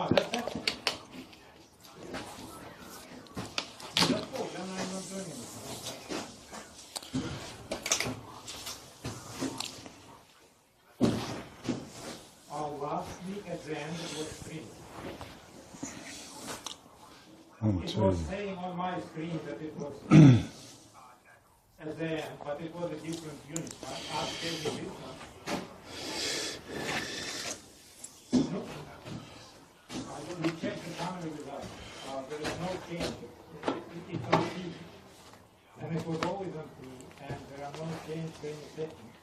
Oh, that's it. That's cool. Then I'm not doing anything. Last week at the end it was free. It was saying on my screen that it was at the end, but it was a different unit. I asked this one. No. We checked the camera with us. There is no change. It's on TV. And it was always on TV, and there are no change in the settings.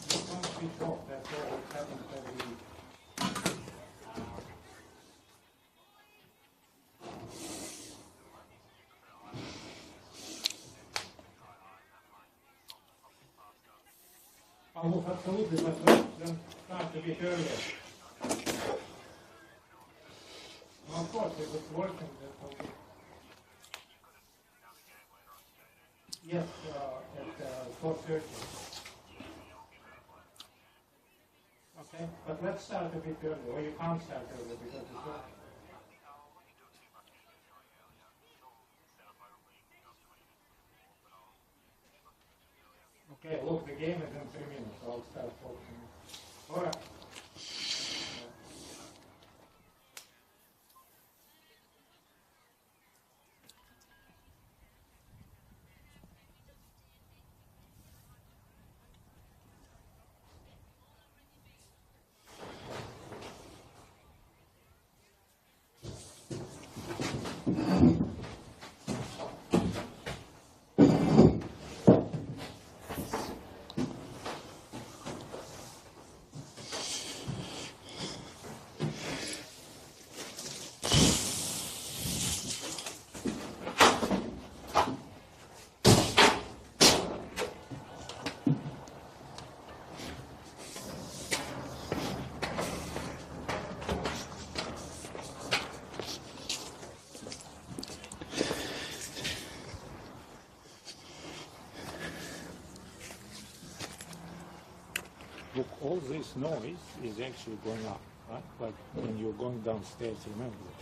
You can't switch off. That's all what happens every week. Oh, absolutely, but then start a bit earlier. Well, of course, if it's working, that's okay. Yes, at 4:30. Okay, but let's start a bit earlier, or you can't start earlier because it's working. Okay, look, the game is in 3 minutes, so I'll start 4 minutes. All right. Look, all this noise is actually going up, right? Like when you're going downstairs, remember that.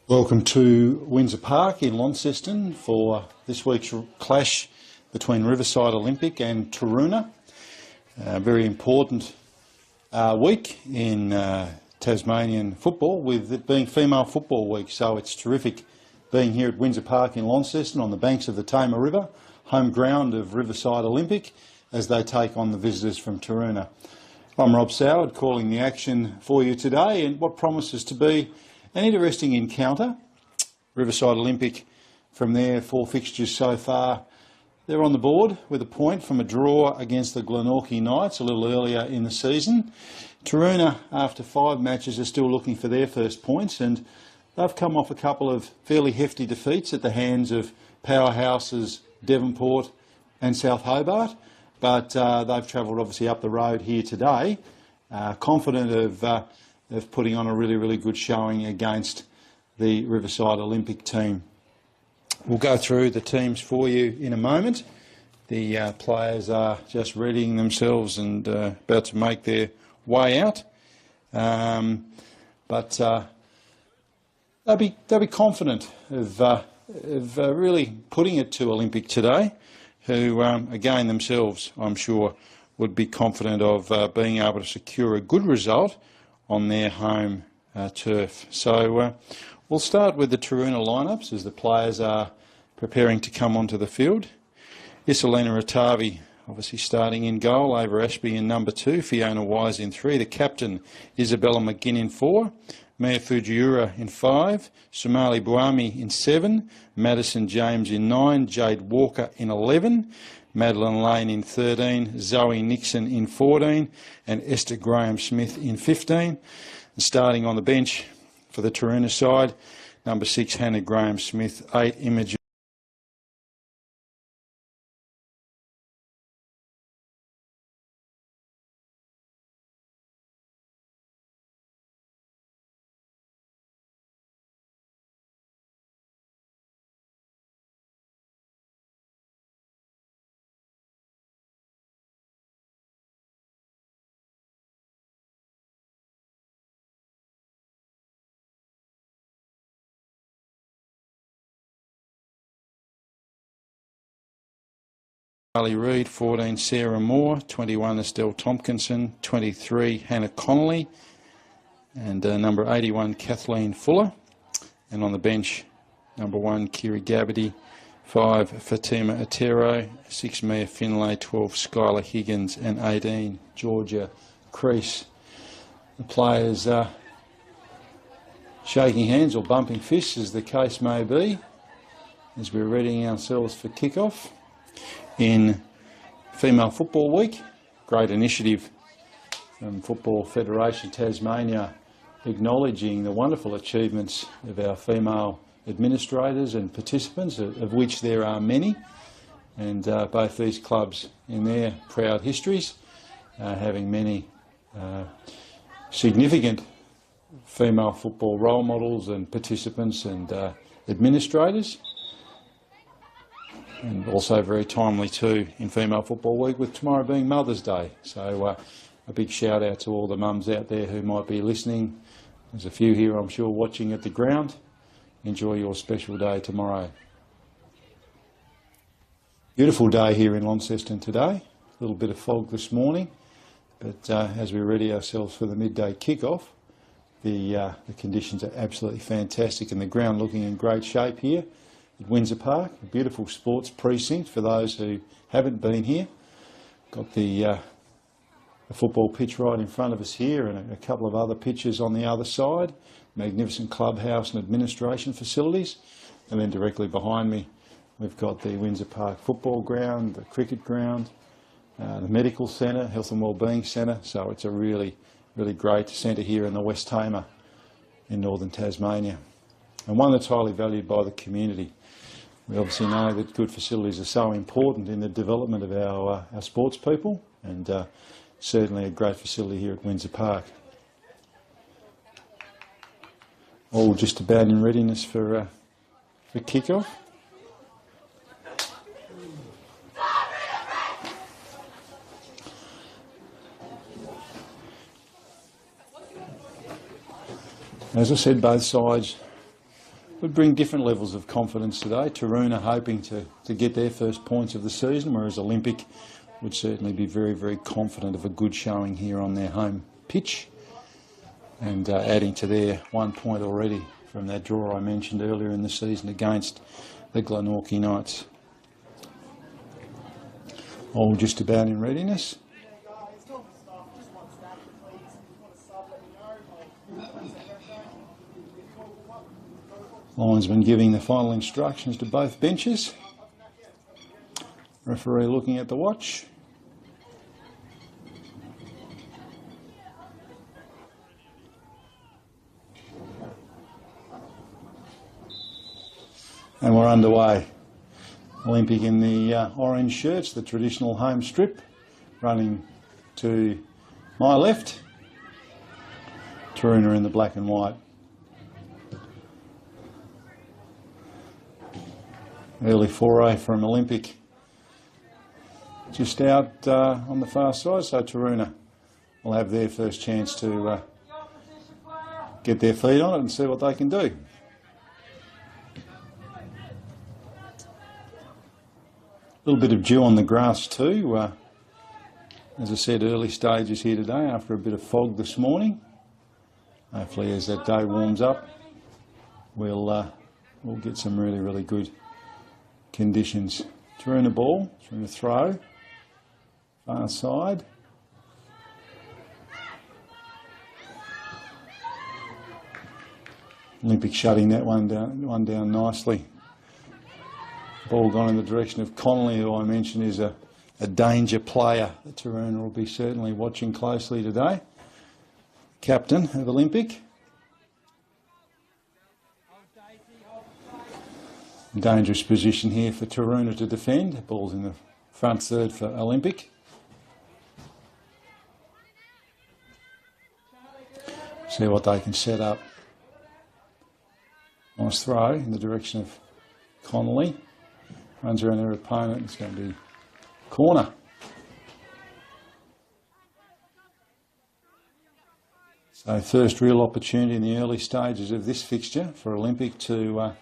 Welcome to Windsor Park in Launceston for this week's clash between Riverside Olympic and Taroona. A very important week in Tasmanian football, with it being Female Football Week, so it's terrific being here at Windsor Park in Launceston on the banks of the Tamar River, home ground of Riverside Olympic, as they take on the visitors from Taroona. I'm Rob Soward, calling the action for you today in what promises to be an interesting encounter. Riverside Olympic, from their 4 fixtures so far, they're on the board with a point from a draw against the Glenorchy Knights a little earlier in the season. Taroona, after 5 matches, are still looking for their first points, and they've come off a couple of fairly hefty defeats at the hands of powerhouses Devonport and South Hobart, but they've travelled obviously up the road here today, confident of putting on a really good showing against the Riverside Olympic team. We'll go through the teams for you in a moment. The players are just readying themselves and about to make their way out, but they'll be confident of really putting it to Olympic today, who again themselves, I'm sure, would be confident of being able to secure a good result on their home turf. So we'll start with the Taroona lineups as the players are preparing to come onto the field. Isolina Ratavi obviously starting in goal, Ava Ashby in number 2, Fiona Wise in 3, the captain Isabella McGinn in 4, Mia Fujiura in 5, Somali Buami in 7, Madison James in 9, Jade Walker in 11, Madeline Lane in 13, Zoe Nixon in 14, and Esther Graham-Smith in 15. And starting on the bench for the Taroona side, number 6, Hannah Graham-Smith, 8, Imogen Charlie Reid, 14 Sarah Moore, 21 Estelle Tompkinson, 23 Hannah Connolly, and number 81 Kathleen Fuller. And on the bench, number 1 Kiri Gabbardy, 5 Fatima Atero, 6 Mia Finlay, 12 Skylar Higgins, and 18 Georgia Crease. The players shaking hands or bumping fists, as the case may be, as we're readying ourselves for kickoff in Female Football Week. Great initiative from Football Federation Tasmania, acknowledging the wonderful achievements of our female administrators and participants, of which there are many, and both these clubs in their proud histories having many significant female football role models and participants and administrators. And also very timely too in Female Football Week, with tomorrow being Mother's Day. So a big shout out to all the mums out there who might be listening. There's a few here, I'm sure, watching at the ground. Enjoy your special day tomorrow. Beautiful day here in Launceston today. A little bit of fog this morning, but as we ready ourselves for the midday kickoff, the conditions are absolutely fantastic and the ground looking in great shape here at Windsor Park, a beautiful sports precinct for those who haven't been here. Got the football pitch right in front of us here, and a couple of other pitches on the other side. Magnificent clubhouse and administration facilities. And then directly behind me, we've got the Windsor Park football ground, the cricket ground, the medical centre, health and wellbeing centre. So it's a really great centre here in the West Tamar in northern Tasmania, and one that's highly valued by the community. We obviously know that good facilities are so important in the development of our sports people, and certainly a great facility here at Windsor Park. All just about in readiness for kickoff. As I said, both sides would bring different levels of confidence today. Taroona hoping to get their first points of the season, whereas Olympic would certainly be very, very confident of a good showing here on their home pitch, and adding to their 1 point already from that draw I mentioned earlier in the season against the Glenorchy Knights. All just about in readiness. Linesman giving the final instructions to both benches. Referee looking at the watch. And we're underway. Olympic in the orange shirts, the traditional home strip, running to my left. Taroona in the black and white. Early foray from Olympic. Just out on the far side, so Taroona will have their first chance to get their feet on it and see what they can do. A little bit of dew on the grass too. As I said, early stages here today after a bit of fog this morning. Hopefully as that day warms up, we'll get some really, really good conditions. Taroona ball, Taroona throw, far side. Olympic shutting that one down nicely. Ball gone in the direction of Connolly, who I mentioned is a danger player that Taroona will be certainly watching closely today. Captain of Olympic. Dangerous position here for Taroona to defend. Ball's in the front third for Olympic. See what they can set up. Nice throw in the direction of Connolly. Runs around their opponent. It's going to be corner. So first real opportunity in the early stages of this fixture for Olympic to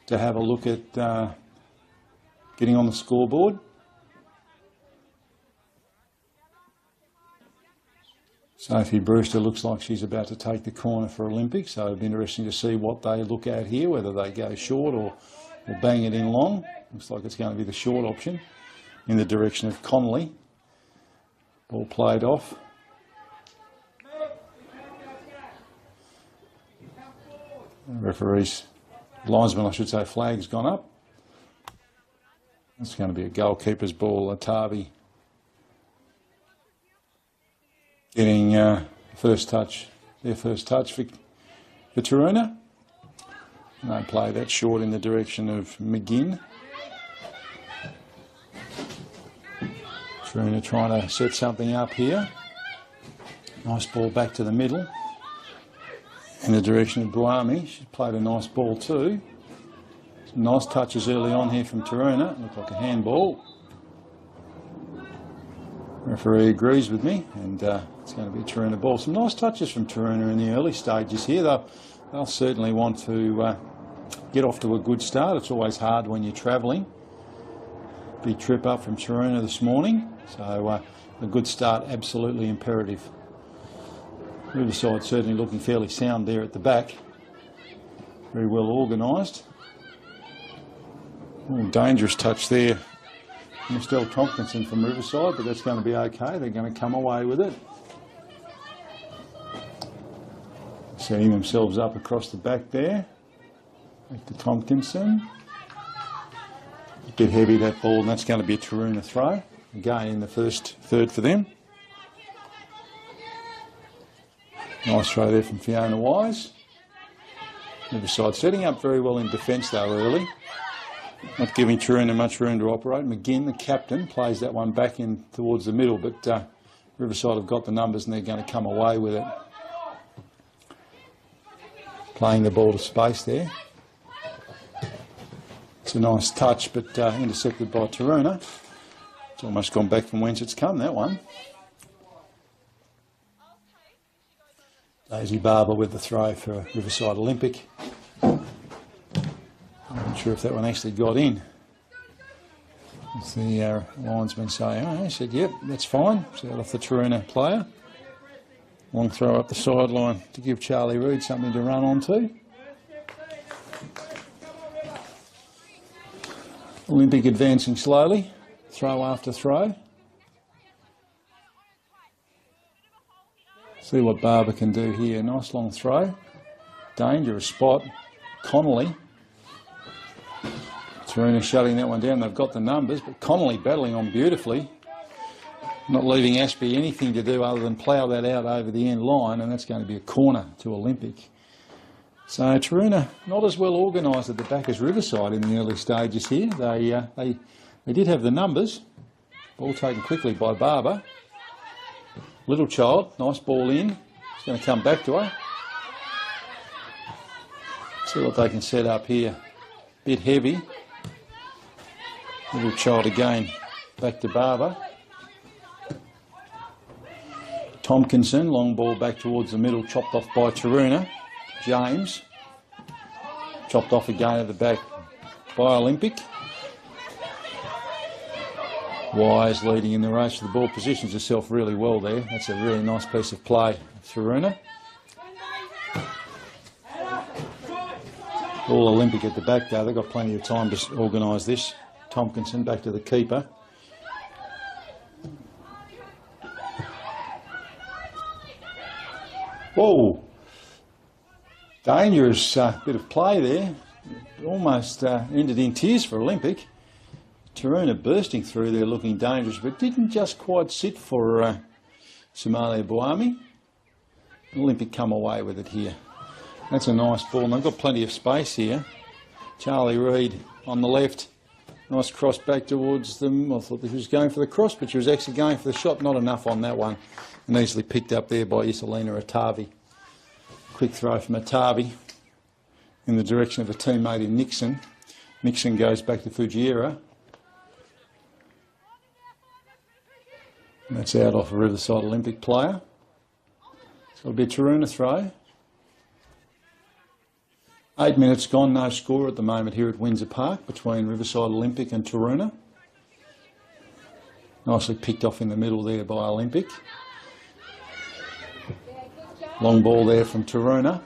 have a look at getting on the scoreboard. Sophie Brewster looks like she's about to take the corner for Olympic, so it'll be interesting to see what they look at here, whether they go short or bang it in long. Looks like it's going to be the short option in the direction of Connolly. Ball played off. Referee's, linesman I should say, flag's gone up. That's going to be a goalkeeper's ball. Atavi getting first touch, their first touch for Taroona. And they play that short in the direction of McGinn. Taroona trying to set something up here. Nice ball back to the middle. In the direction of Buami. She played a nice ball too. Some nice touches early on here from Taroona. Looked like a handball. Referee agrees with me, and it's going to be a Taroona ball. Some nice touches from Taroona in the early stages here. They'll certainly want to get off to a good start. It's always hard when you're travelling. Big trip up from Taroona this morning, so a good start absolutely imperative. Riverside certainly looking fairly sound there at the back. Very well organised. Dangerous touch there. Estelle Tompkinson from Riverside, but that's going to be okay. They're going to come away with it. Setting themselves up across the back there. Back to Tompkinson. A bit heavy that ball, and that's going to be a Taroona throw. Again in the first third for them. Nice throw there from Fiona Wise. Riverside setting up very well in defence though early. Not giving Taroona much room to operate. McGinn, the captain, plays that one back in towards the middle, but Riverside have got the numbers and they're going to come away with it. Playing the ball to space there. It's a nice touch, but intercepted by Taroona. It's almost gone back from whence it's come, that one. Daisy Barber with the throw for Riverside Olympic. I'm not sure if that one actually got in. As the linesman saying, oh, he said, yep, that's fine. It's out off the Taroona player. Long throw up the sideline to give Charlie Reid something to run onto. Olympic advancing slowly, throw after throw. See what Barber can do here. Nice long throw. Dangerous spot. Connolly. Taroona shutting that one down. They've got the numbers, but Connolly battling on beautifully. Not leaving Ashby anything to do other than plough that out over the end line, and that's going to be a corner to Olympic. So Taroona not as well organised at the back as Riverside in the early stages here. They did have the numbers. Ball taken quickly by Barber. Little child, nice ball in. It's going to come back to her. See what they can set up here. Bit heavy. Little child again. Back to Barber. Tompkinson, long ball back towards the middle, chopped off by Taroona. James, chopped off again at the back by Olympic. Wise leading in the race. The ball positions herself really well there. That's a really nice piece of play, Taroona. All Olympic at the back though. They've got plenty of time to organise this. Tompkinson back to the keeper. Whoa! Dangerous bit of play there. Almost ended in tears for Olympic. Taroona bursting through there looking dangerous, but didn't just quite sit for Somalia Buami. Olympic come away with it here. That's a nice ball, and they've got plenty of space here. Charlie Reid on the left. Nice cross back towards them. I thought that she was going for the cross, but she was actually going for the shot. Not enough on that one. And easily picked up there by Isolina Atavi. Quick throw from Atavi in the direction of a teammate in Nixon. Nixon goes back to Fujiera. And that's out off a Riverside Olympic player. It's got to be a Taroona throw. 8 minutes gone, no score at the moment here at Windsor Park between Riverside Olympic and Taroona. Nicely picked off in the middle there by Olympic. Long ball there from Taroona.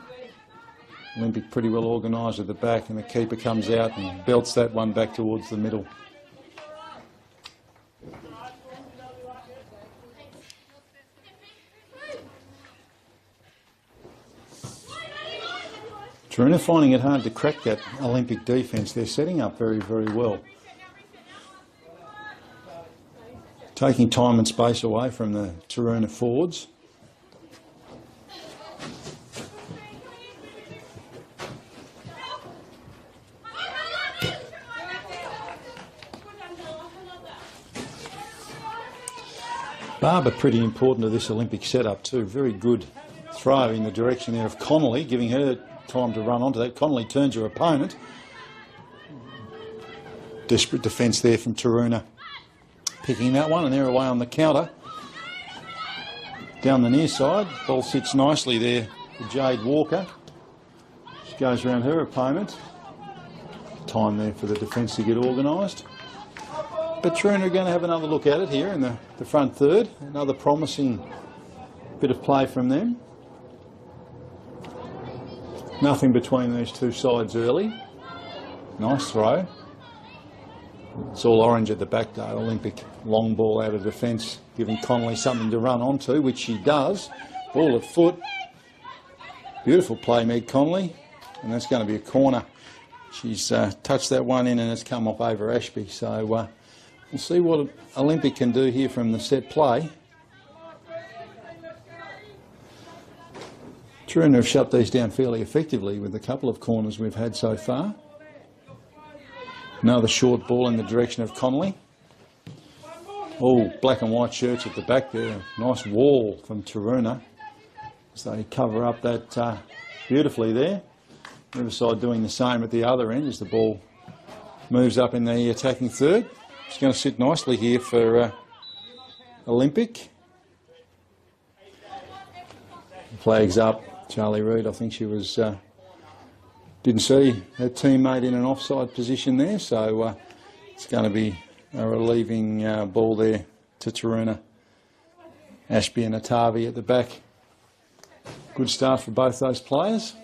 Olympic pretty well organised at the back, and the keeper comes out and belts that one back towards the middle. Taroona finding it hard to crack that Olympic defence. They're setting up very, very well. Taking time and space away from the Taroona forwards. Barber pretty important to this Olympic setup too. Very good throw in the direction there of Connolly, giving her time to run onto that. Connolly turns her opponent. Desperate defence there from Taroona. Picking that one, and they're away on the counter. Down the near side, ball sits nicely there for Jade Walker. She goes around her opponent. Time there for the defence to get organised. But Taroona are going to have another look at it here in the front third. Another promising bit of play from them. Nothing between these two sides early. Nice throw. It's all orange at the back though. Olympic long ball out of defence, giving Connolly something to run onto, which she does. Ball at foot. Beautiful play, Meg Connolly. And that's going to be a corner. She's touched that one in and it's come off over Ashby. So we'll see what Olympic can do here from the set play. Taroona have shut these down fairly effectively with a couple of corners we've had so far. Another short ball in the direction of Connolly. Oh, black and white shirts at the back there. Nice wall from Taroona. So they cover up that beautifully there. Riverside doing the same at the other end as the ball moves up in the attacking third. It's going to sit nicely here for Olympic. Flags up. Charlie Reid, I think she was Didn't see her teammate in an offside position there, so it's going to be a relieving ball there to Taroona. Ashby and Atavi at the back. Good start for both those players.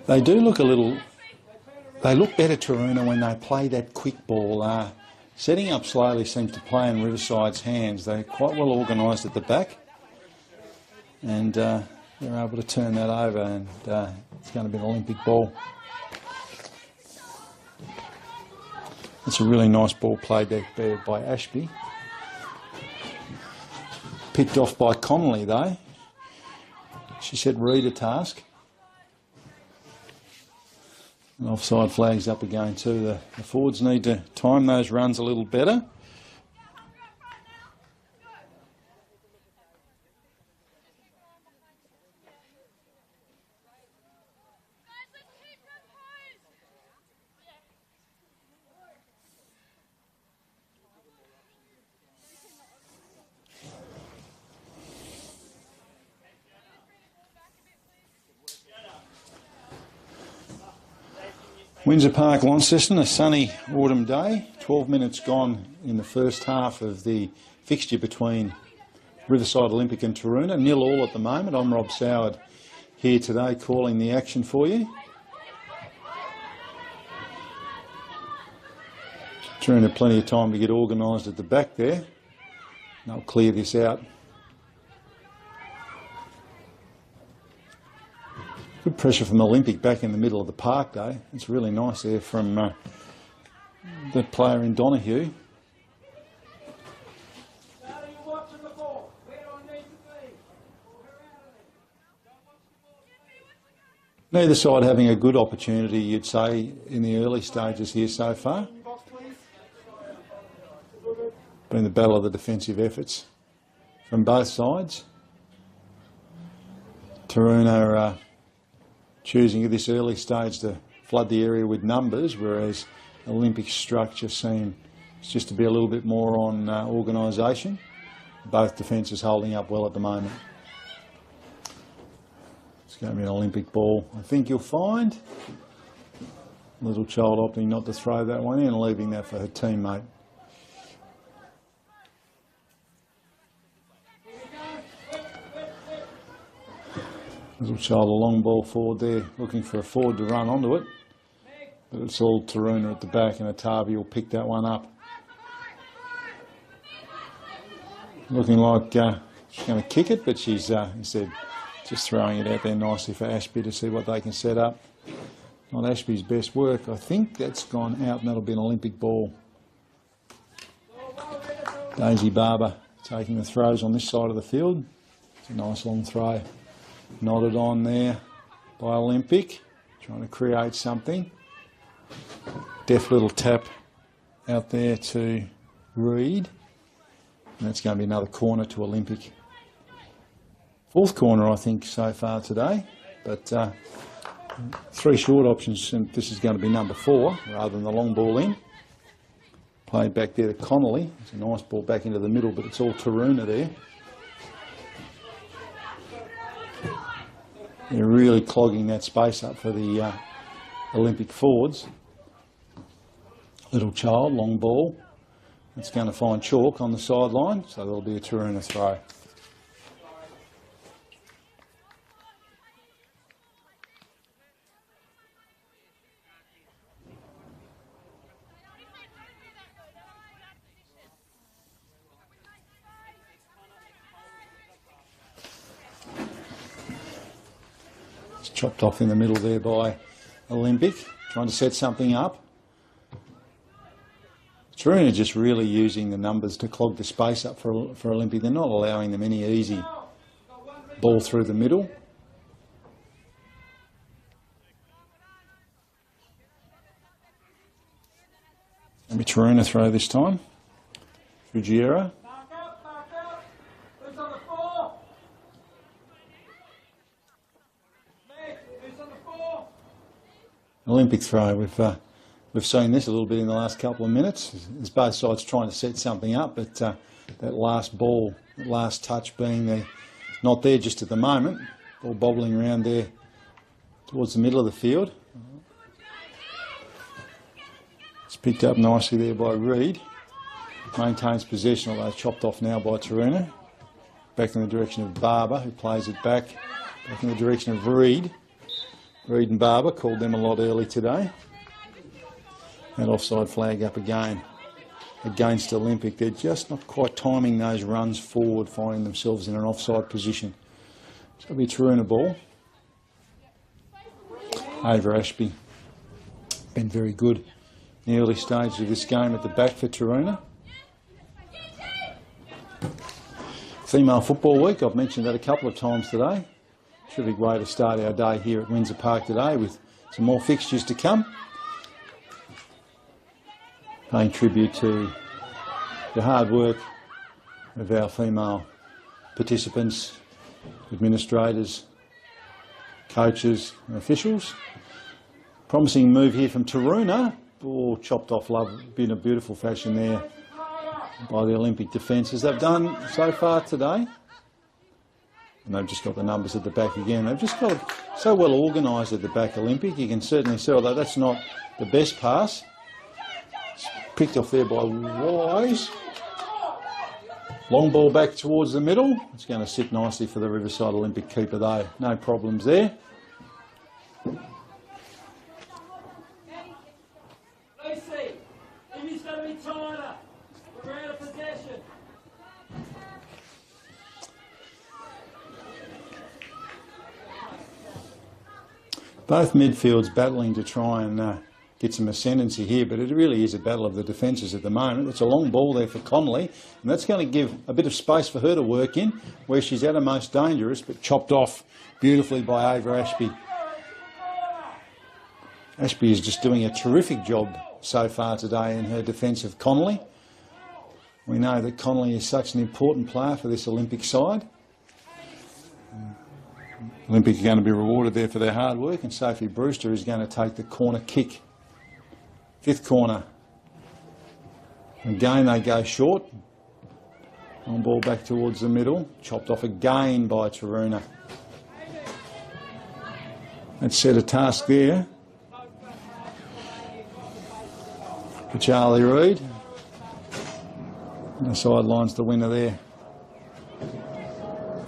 They do look they look better, Taroona, when they play that quick ball. Setting up slowly seems to play in Riverside's hands. They're quite well organised at the back, and they're able to turn that over, and it's going to be an Olympic ball. It's a really nice ball played there by Ashby. Picked off by Connolly though. She said read a task. And offside flags up again too. The forwards need to time those runs a little better. Windsor Park, Launceston, a sunny autumn day. 12 minutes gone in the first half of the fixture between Riverside Olympic and Taroona. 0-0 at the moment. I'm Rob Soward here today calling the action for you. Taroona plenty of time to get organised at the back there. They'll clear this out. Good pressure from Olympic back in the middle of the park though. It's really nice there from the player in Donahue. Neither side having a good opportunity, you'd say, in the early stages here so far. Been the battle of the defensive efforts from both sides. Taroona choosing at this early stage to flood the area with numbers, whereas Olympic structure seems just to be a little bit more on organisation. Both defences holding up well at the moment. It's going to be an Olympic ball, I think you'll find. Little child opting not to throw that one in and leaving that for her teammate. Little child, a long ball forward there, looking for a forward to run onto it. But it's all Taroona at the back, and Atavi will pick that one up. Looking like she's going to kick it, but she's instead just throwing it out there nicely for Ashby to see what they can set up. Not Ashby's best work. I think that's gone out, and that'll be an Olympic ball. Daisy Barber taking the throws on this side of the field. It's a nice long throw. Nodded on there by Olympic, trying to create something. Deft little tap out there to Reed. And that's going to be another corner to Olympic. Fourth corner, I think, so far today. But three short options, and this is going to be number 4 rather than the long ball in. Played back there to Connolly. It's a nice ball back into the middle, but it's all Taroona there. They're really clogging that space up for the Olympic forwards. Little child, long ball. It's going to find chalk on the sideline, so there'll be a Taroona throw. Chopped off in the middle there by Olympic, trying to set something up. Taroona just really using the numbers to clog the space up for Olympic. They're not allowing them any easy ball through the middle. Maybe Taroona throw this time. Ruggiero. Olympic throw. We've seen this a little bit in the last couple of minutes. As both sides trying to set something up, but that last ball, that last touch being there, not there just at the moment. Ball bobbling around there towards the middle of the field. It's picked up nicely there by Reid. Maintains possession, although chopped off now by Taroona. Back in the direction of Barber, who plays it back in the direction of Reid. Reid and Barber called them a lot early today. And offside flag up again against Olympic. They're just not quite timing those runs forward, finding themselves in an offside position. So it'll be a Taroona ball. Over Ashby. Been very good in the early stages of this game at the back for Taroona. Female Football Week, I've mentioned that a couple of times today. Terrific way to start our day here at Windsor Park today with some more fixtures to come. Paying tribute to the hard work of our female participants, administrators, coaches and officials. Promising move here from Taroona. Ball chopped off in a beautiful fashion there by the Olympic defences. They've done so far today. And they've just got the numbers at the back again. They've just got it so well organised at the back, Olympic. You can certainly see, although that's not the best pass. Picked off there by Wise. Long ball back towards the middle. It's going to sit nicely for the Riverside Olympic keeper though. No problems there. Lucy, Jimmy's going to be tighter. We're out of possession. Both midfields battling to try and get some ascendancy here, but it really is a battle of the defences at the moment. It's a long ball there for Connolly, and that's going to give a bit of space for her to work in, where she's at her most dangerous, but chopped off beautifully by Ava Ashby. Ashby is just doing a terrific job so far today in her defence of Connolly. We know that Connolly is such an important player for this Olympic side. Olympic are going to be rewarded there for their hard work, and Sophie Brewster is going to take the corner kick. Fifth corner. Again they go short. On ball back towards the middle. Chopped off again by Taroona. That's set a task there for Charlie Reid. And the sideline's the winner there.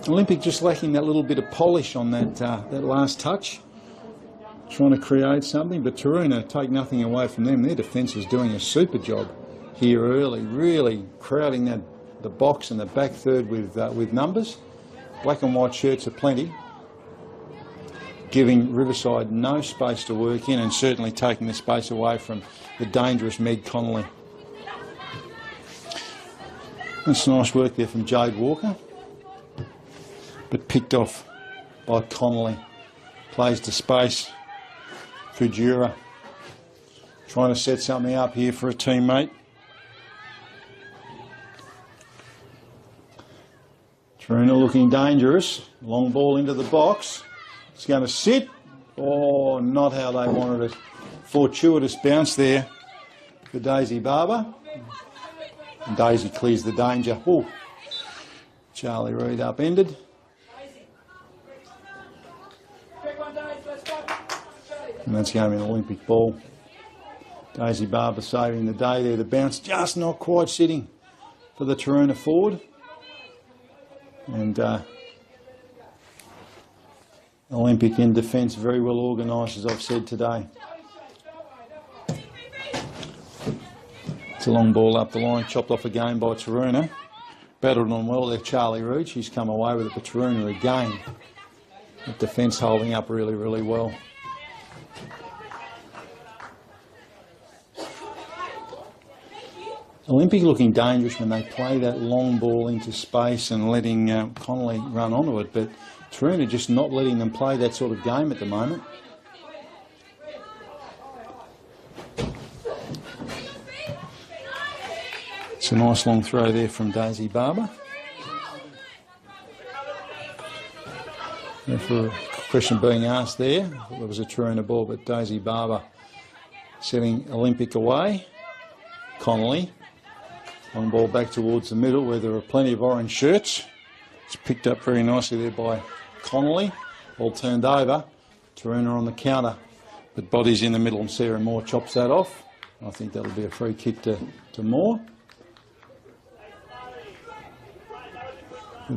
Olympic just lacking that little bit of polish on that last touch. Trying to create something, but Taroona, take nothing away from them. Their defence is doing a super job here early, really crowding the box and the back third with numbers. Black and white shirts are plenty, giving Riverside no space to work in and certainly taking the space away from the dangerous Meg Connolly. That's nice work there from Jade Walker, but picked off by Connolly. Plays to space. Fujura trying to set something up here for a teammate. Taroona looking dangerous. Long ball into the box. It's going to sit. Oh, not how they wanted it. Fortuitous bounce there for Daisy Barber. And Daisy clears the danger. Oh, Charlie Reid upended. And that's going to be an Olympic ball. Daisy Barber saving the day there. The bounce just not quite sitting for the Taroona forward. And Olympic in defence, very well organised, as I've said today. It's a long ball up the line, chopped off again by Taroona. Battled on well there, Charlie Reid. She's come away with it, but Taroona again. The defence holding up really, really well. Olympic looking dangerous when they play that long ball into space and letting Connolly run onto it, but Taroona just not letting them play that sort of game at the moment. It's a nice long throw there from Daisy Barber. For Question being asked there. There was a Taroona ball, but Daisy Barber setting Olympic away. Connolly. Long ball back towards the middle where there are plenty of orange shirts. It's picked up very nicely there by Connolly. Ball turned over. Taroona on the counter. But body's in the middle and Sarah Moore chops that off. I think that'll be a free kick to Moore.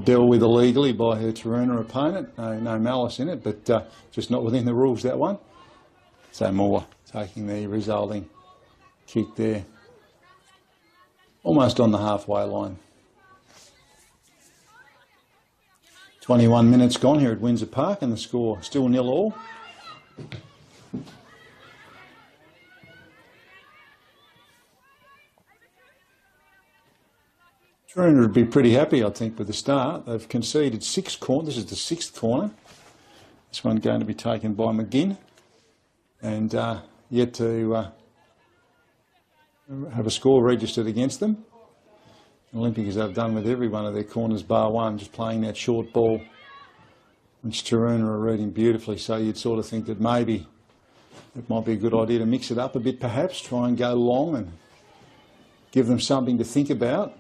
Dealt with illegally by her Taroona opponent. No malice in it, but just not within the rules, that one. So Moore taking the resulting kick there. Almost on the halfway line. 21 minutes gone here at Windsor Park and the score still 0-0. Taroona would be pretty happy, I think, with the start. They've conceded 6 corners. This is the 6th corner. This one going to be taken by McGinn. And yet to have a score registered against them. Olympic, as they've done with every one of their corners bar one, just playing that short ball, which Taroona are reading beautifully. So you'd sort of think that maybe it might be a good idea to mix it up a bit perhaps, try and go long and give them something to think about.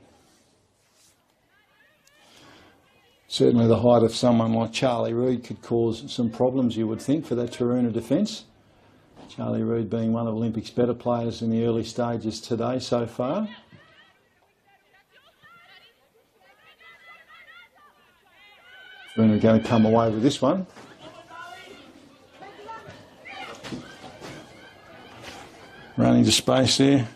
Certainly the height of someone like Charlie Reid could cause some problems, you would think, for that Taroona defence. Charlie Reid being one of Olympic's better players in the early stages today so far. Taroona are going to come away with this one. Running to space there.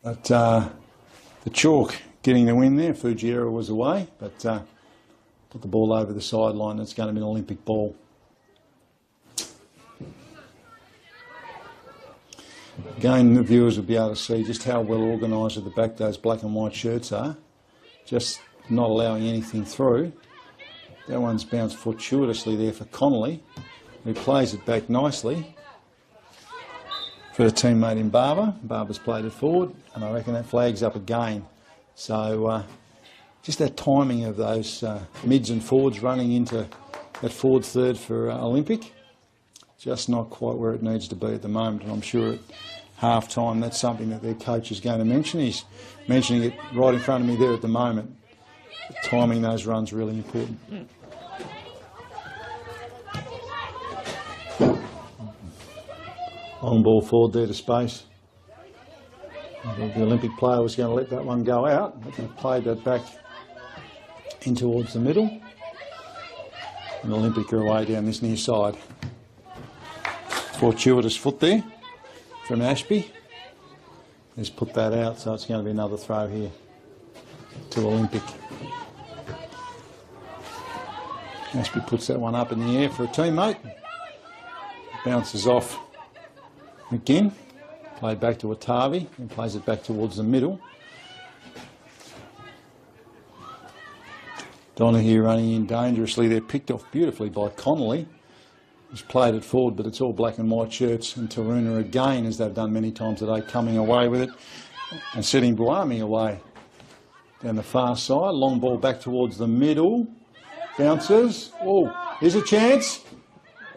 But the chalk getting the win there. Fujiera was away, but put the ball over the sideline. It's going to be an Olympic ball. Again, the viewers will be able to see just how well organised at the back those black and white shirts are. Just not allowing anything through. That one's bounced fortuitously there for Connolly, who plays it back nicely for a teammate in Barber. Barber's played it forward, and I reckon that flag's up again. So just that timing of those mids and forwards running into that forward third for Olympic, just not quite where it needs to be at the moment. And I'm sure at half time that's something that their coach is going to mention. He's mentioning it right in front of me there at the moment. Timing those runs really important. Long ball forward there to space. The Olympic player was going to let that one go out, but they played that back in towards the middle. And Olympic are away down this near side. Fortuitous foot there from Ashby. He's put that out, so it's going to be another throw here to Olympic. Ashby puts that one up in the air for a teammate. Bounces off McGinn. Played back to Atavi and plays it back towards the middle. Donahue running in dangerously. They're picked off beautifully by Connolly. He's played it forward, but it's all black and white shirts. And Taroona again, as they've done many times today, coming away with it and setting Buami away down the far side. Long ball back towards the middle. Bounces. Oh, here's a chance.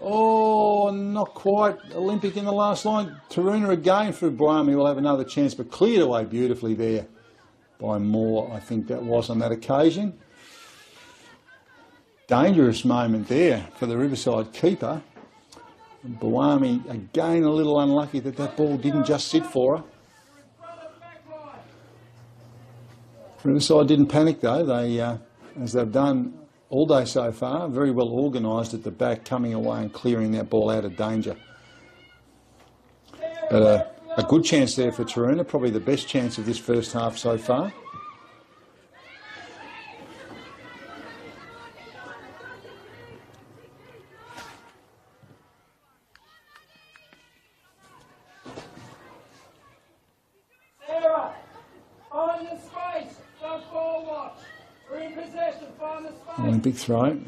Oh, not quite. Olympic in the last line. Taroona again for Buami will have another chance, but cleared away beautifully there by Moore, I think that was on that occasion. Dangerous moment there for the Riverside keeper. And Buami again a little unlucky that that ball didn't just sit for her. Riverside didn't panic though. They, as they've done all day so far, very well organised at the back, coming away and clearing that ball out of danger. But a good chance there for Taroona, probably the best chance of this first half so far. Sarah, find the space. Don't ball watch. We're in possession. Find the space. Olympic throw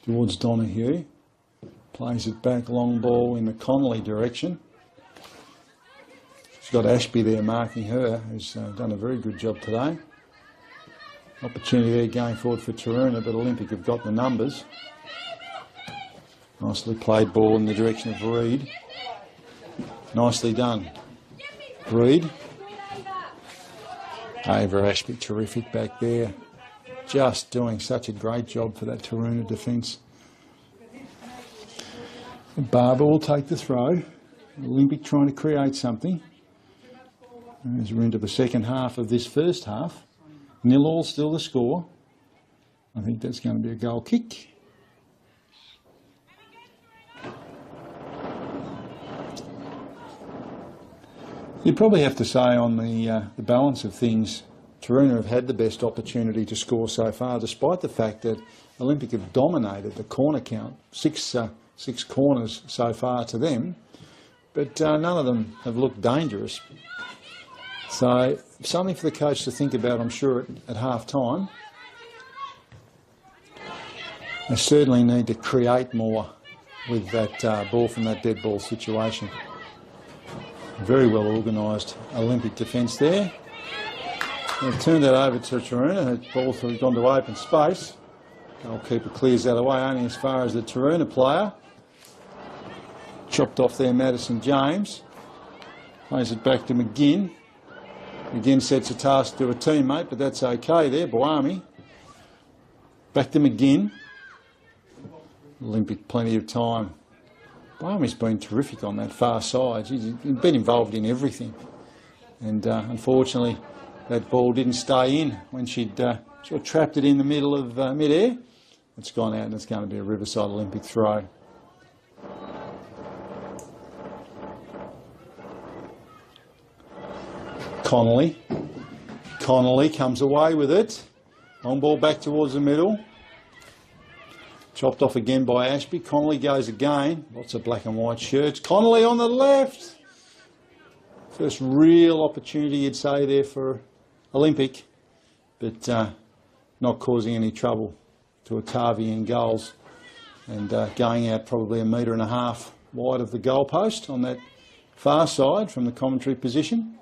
towards Donahue. Plays it back, long ball in the Connolly direction. She's got Ashby there marking her, who's done a very good job today. Opportunity there going forward for Taroona, but Olympic have got the numbers. Nicely played ball in the direction of Reed. Nicely done. Reed. Ava Ashby, terrific back there. Just doing such a great job for that Taroona defence. Barber will take the throw. Olympic trying to create something. As we're into the second half of this first half. 0-0 still the score. I think that's going to be a goal kick. You'd probably have to say on the balance of things, Taroona have had the best opportunity to score so far, despite the fact that Olympic have dominated the corner count, six corners so far to them, but none of them have looked dangerous. So something for the coach to think about, I'm sure, at half-time. They certainly need to create more with that ball from that dead ball situation. Very well organised Olympic defence there. They've turned that over to Taroona. That ball's gone to open space. Goalkeeper clears that away only as far as the Taroona player. Chopped off there Madison James. Plays it back to McGinn. McGinn sets a task to a teammate, but that's okay there. Boami. Back to McGinn. Olympic plenty of time. Boami's been terrific on that far side. He's been involved in everything. And unfortunately, that ball didn't stay in when she'd sort of trapped it in the middle of mid-air. It's gone out and it's going to be a Riverside Olympic throw. Connolly. Connolly comes away with it. Long ball back towards the middle. Chopped off again by Ashby. Connolly goes again. Lots of black and white shirts. Connolly on the left. First real opportunity, you'd say, there for Olympic, but not causing any trouble to Atavi in goals, and going out probably 1.5 metres wide of the goalpost on that far side from the commentary position.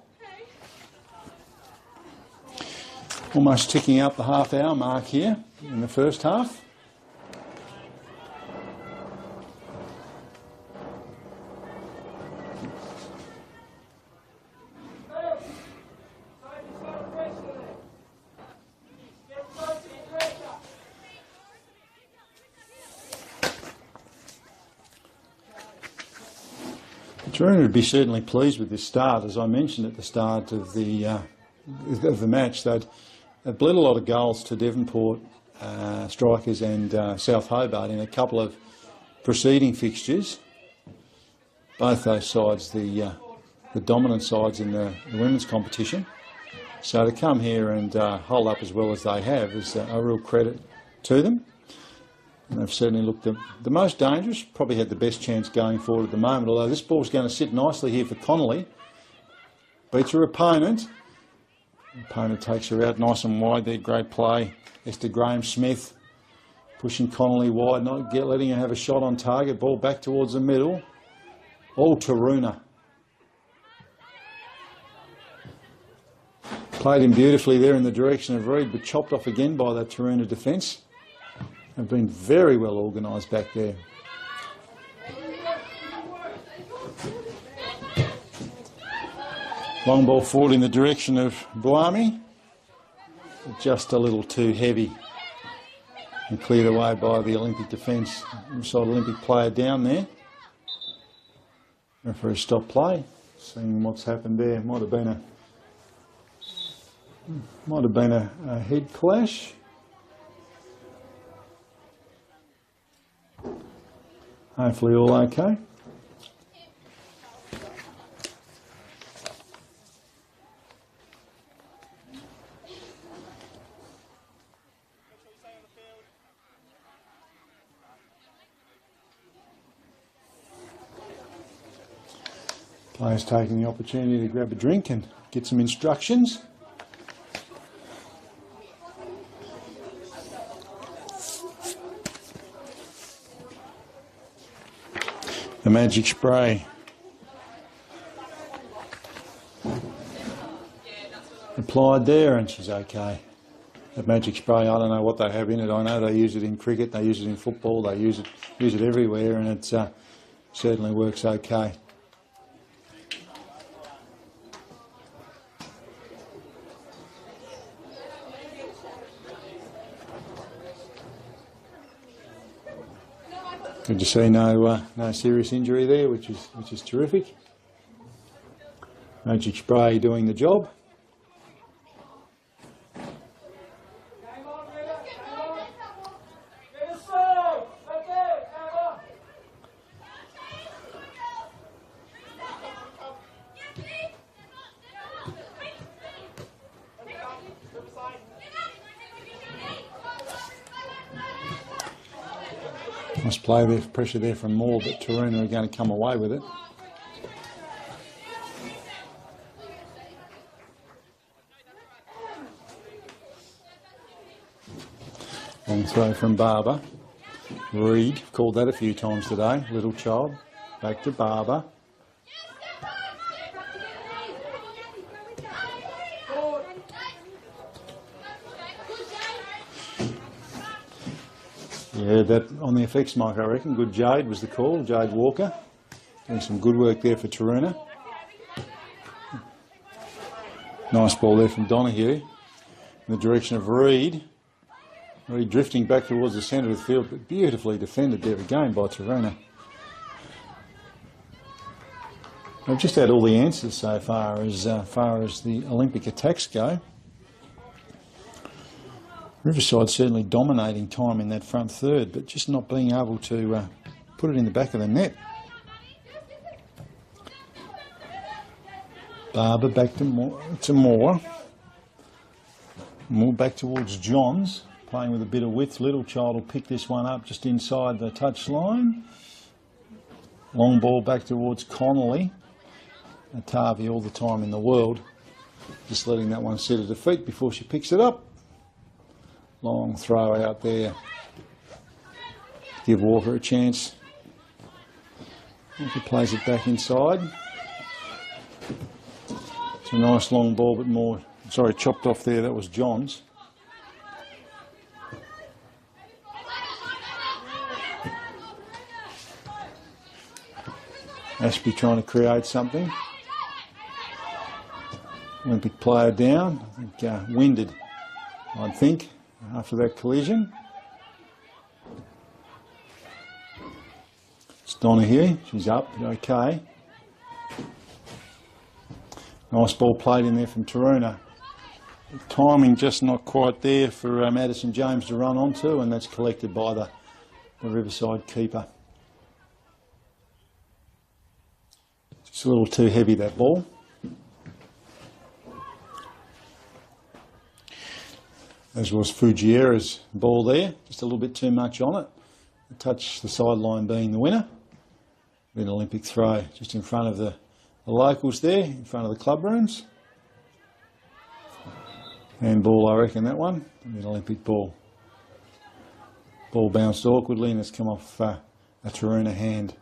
Almost ticking up the half-hour mark here in the first half. Taroona would be certainly pleased with this start. As I mentioned at the start of the match, they'd bled a lot of goals to Devonport Strikers and South Hobart in a couple of preceding fixtures. Both those sides, the dominant sides in the women's competition. So to come here and hold up as well as they have is a real credit to them. And they've certainly looked the most dangerous, probably had the best chance going forward at the moment, although this ball's going to sit nicely here for Connolly. Beats her opponent. The opponent takes her out nice and wide there, great play. Esther Graham-Smith pushing Connolly wide, not letting her have a shot on target. Ball back towards the middle. All Taroona. Played him beautifully there in the direction of Reed, but chopped off again by that Taroona defence. Have been very well organised back there. Long ball forward in the direction of Boami. Just a little too heavy. And cleared away by the Olympic defence. Inside Olympic player down there. Referee stop play. Seeing what's happened there. Might have been a head clash. Hopefully all okay. Players taking the opportunity to grab a drink and get some instructions. The magic spray. Applied there and she's okay. That magic spray, I don't know what they have in it. I know they use it in cricket, they use it in football, they use it everywhere, and it certainly works okay. Good to see no serious injury there, which is terrific. Magic spray doing the job. Game on, River. Game on. Riverside. Right there. Game on. Nice play there, pressure there from Moore, but Taroona are going to come away with it. Long throw from Barber. Reed, called that a few times today. Little child. Back to Barber. Yeah, that on the effects mic, I reckon. Good Jade was the call. Jade Walker. Doing some good work there for Taroona. Nice ball there from Donahue. In the direction of Reed. Reed drifting back towards the centre of the field, but beautifully defended there again by Taroona. I've just had all the answers so far as the Olympic attacks go. Riverside certainly dominating time in that front third, but just not being able to put it in the back of the net. Barber back to Moore. Moore back towards Johns, playing with a bit of width. Little child will pick this one up just inside the touch line. Long ball back towards Connolly. Atavi all the time in the world. Just letting that one sit at her feet before she picks it up. Long throw out there. Give Walker a chance. Walker plays it back inside. It's a nice long ball, but more, sorry, chopped off there. That was Johns. Ashby trying to create something. Olympic player down. I think winded, I think, after that collision. It's Donahue. She's up. Okay. Nice ball played in there from Taroona. Timing just not quite there for Madison James to run onto, and that's collected by the Riverside keeper. Just a little too heavy, that ball. As was Fujiera's ball there, just a little bit too much on it. A touch the sideline being the winner. An Olympic throw just in front of the locals there, in front of the club rooms. Handball, I reckon, that one. An Olympic ball. Ball bounced awkwardly and it's come off a Taroona hand.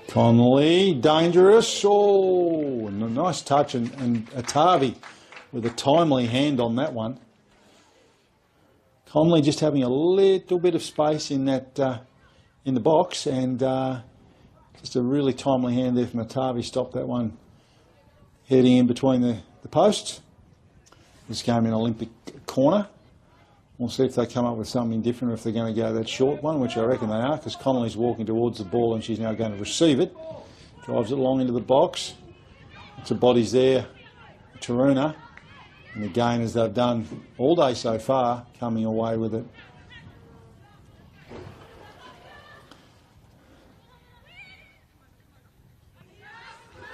Connolly, dangerous. Oh, a nice touch, and Atavi with a timely hand on that one. Connolly just having a little bit of space in that in the box, and just a really timely hand there from Atavi. Stopped that one heading in between the posts. This game in Olympic corner. We'll see if they come up with something different, or if they're going to go that short one, which I reckon they are, because Connolly's walking towards the ball and she's now going to receive it. Drives it long into the box. It's a bodies there, Taroona. And again, as they've done all day so far, coming away with it.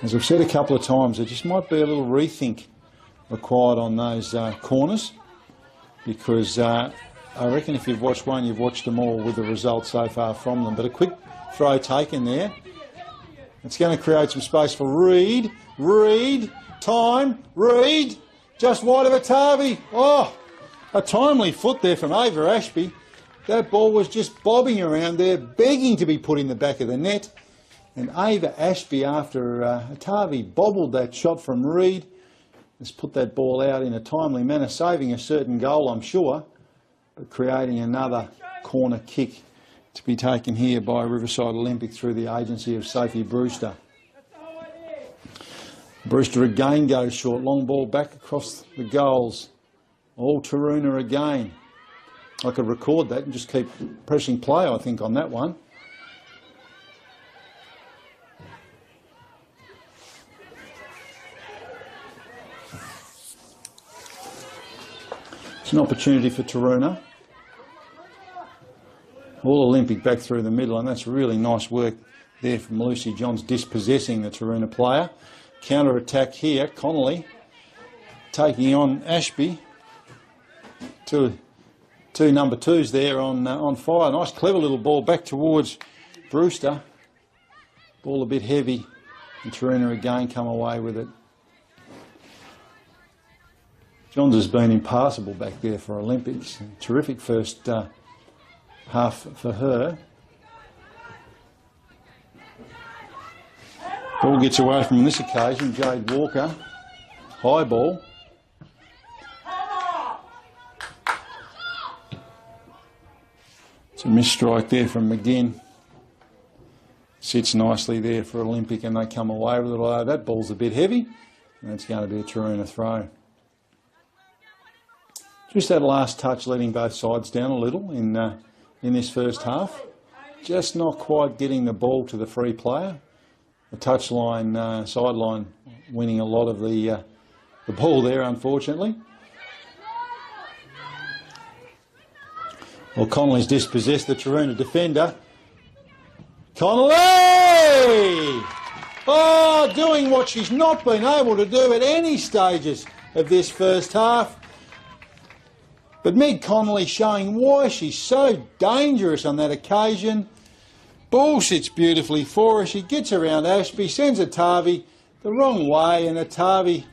As I've said a couple of times, there just might be a little rethink required on those corners. Because I reckon if you've watched one, you've watched them all with the results so far from them. But a quick throw taken there. It's going to create some space for Reed. Reed time, Reed, just wide of Atavi. Oh, a timely foot there from Ava Ashby. That ball was just bobbing around there, begging to be put in the back of the net. And Ava Ashby, after Atavi bobbled that shot from Reed, has put that ball out in a timely manner, saving a certain goal, I'm sure, but creating another corner kick to be taken here by Riverside Olympic through the agency of Sophie Brewster. Brewster again goes short, long ball back across the goals. All Taroona again. I could record that and just keep pressing play, I think, on that one. It's an opportunity for Taroona. All Olympic back through the middle, and that's really nice work there from Lucy Johns, dispossessing the Taroona player. Counter attack here, Connolly taking on Ashby. Two number twos there on fire. Nice clever little ball back towards Brewster. Ball a bit heavy, and Taroona again come away with it. Johns has been impassable back there for Olympics. Terrific first half for her. Ball gets away from this occasion, Jade Walker. High ball. It's a missed strike there from McGinn. Sits nicely there for Olympic and they come away with it, although that ball's a bit heavy and it's going to be a Taroona throw. Just that last touch letting both sides down a little in this first half. Just not quite getting the ball to the free player. The touchline, sideline winning a lot of the ball there, unfortunately. Well, Connolly's dispossessed the Taroona defender. Connolly! Oh, doing what she's not been able to do at any stages of this first half. But Meg Connolly showing why she's so dangerous on that occasion. Ball sits beautifully for her. She gets around Ashby, sends Atavi the wrong way, and Atavi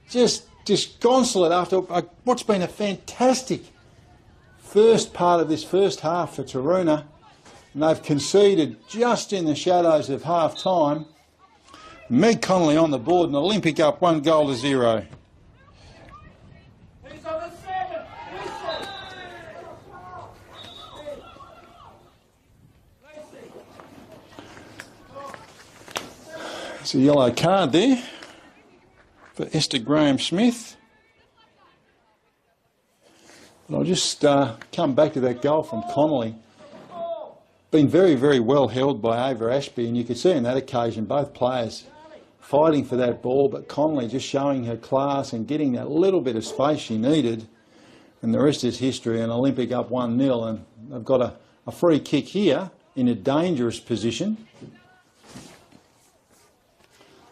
just disconsolate after what's been a fantastic first part of this first half for Taroona. And they've conceded just in the shadows of half-time. Meg Connolly on the board and Olympic up 1-0. It's a yellow card there for Esther Graham-Smith. But I'll just come back to that goal from Connolly. Been very, very well held by Ava Ashby, and you could see on that occasion both players fighting for that ball, but Connolly just showing her class and getting that little bit of space she needed. And the rest is history, and Olympic up 1-0, and they've got a free kick here in a dangerous position.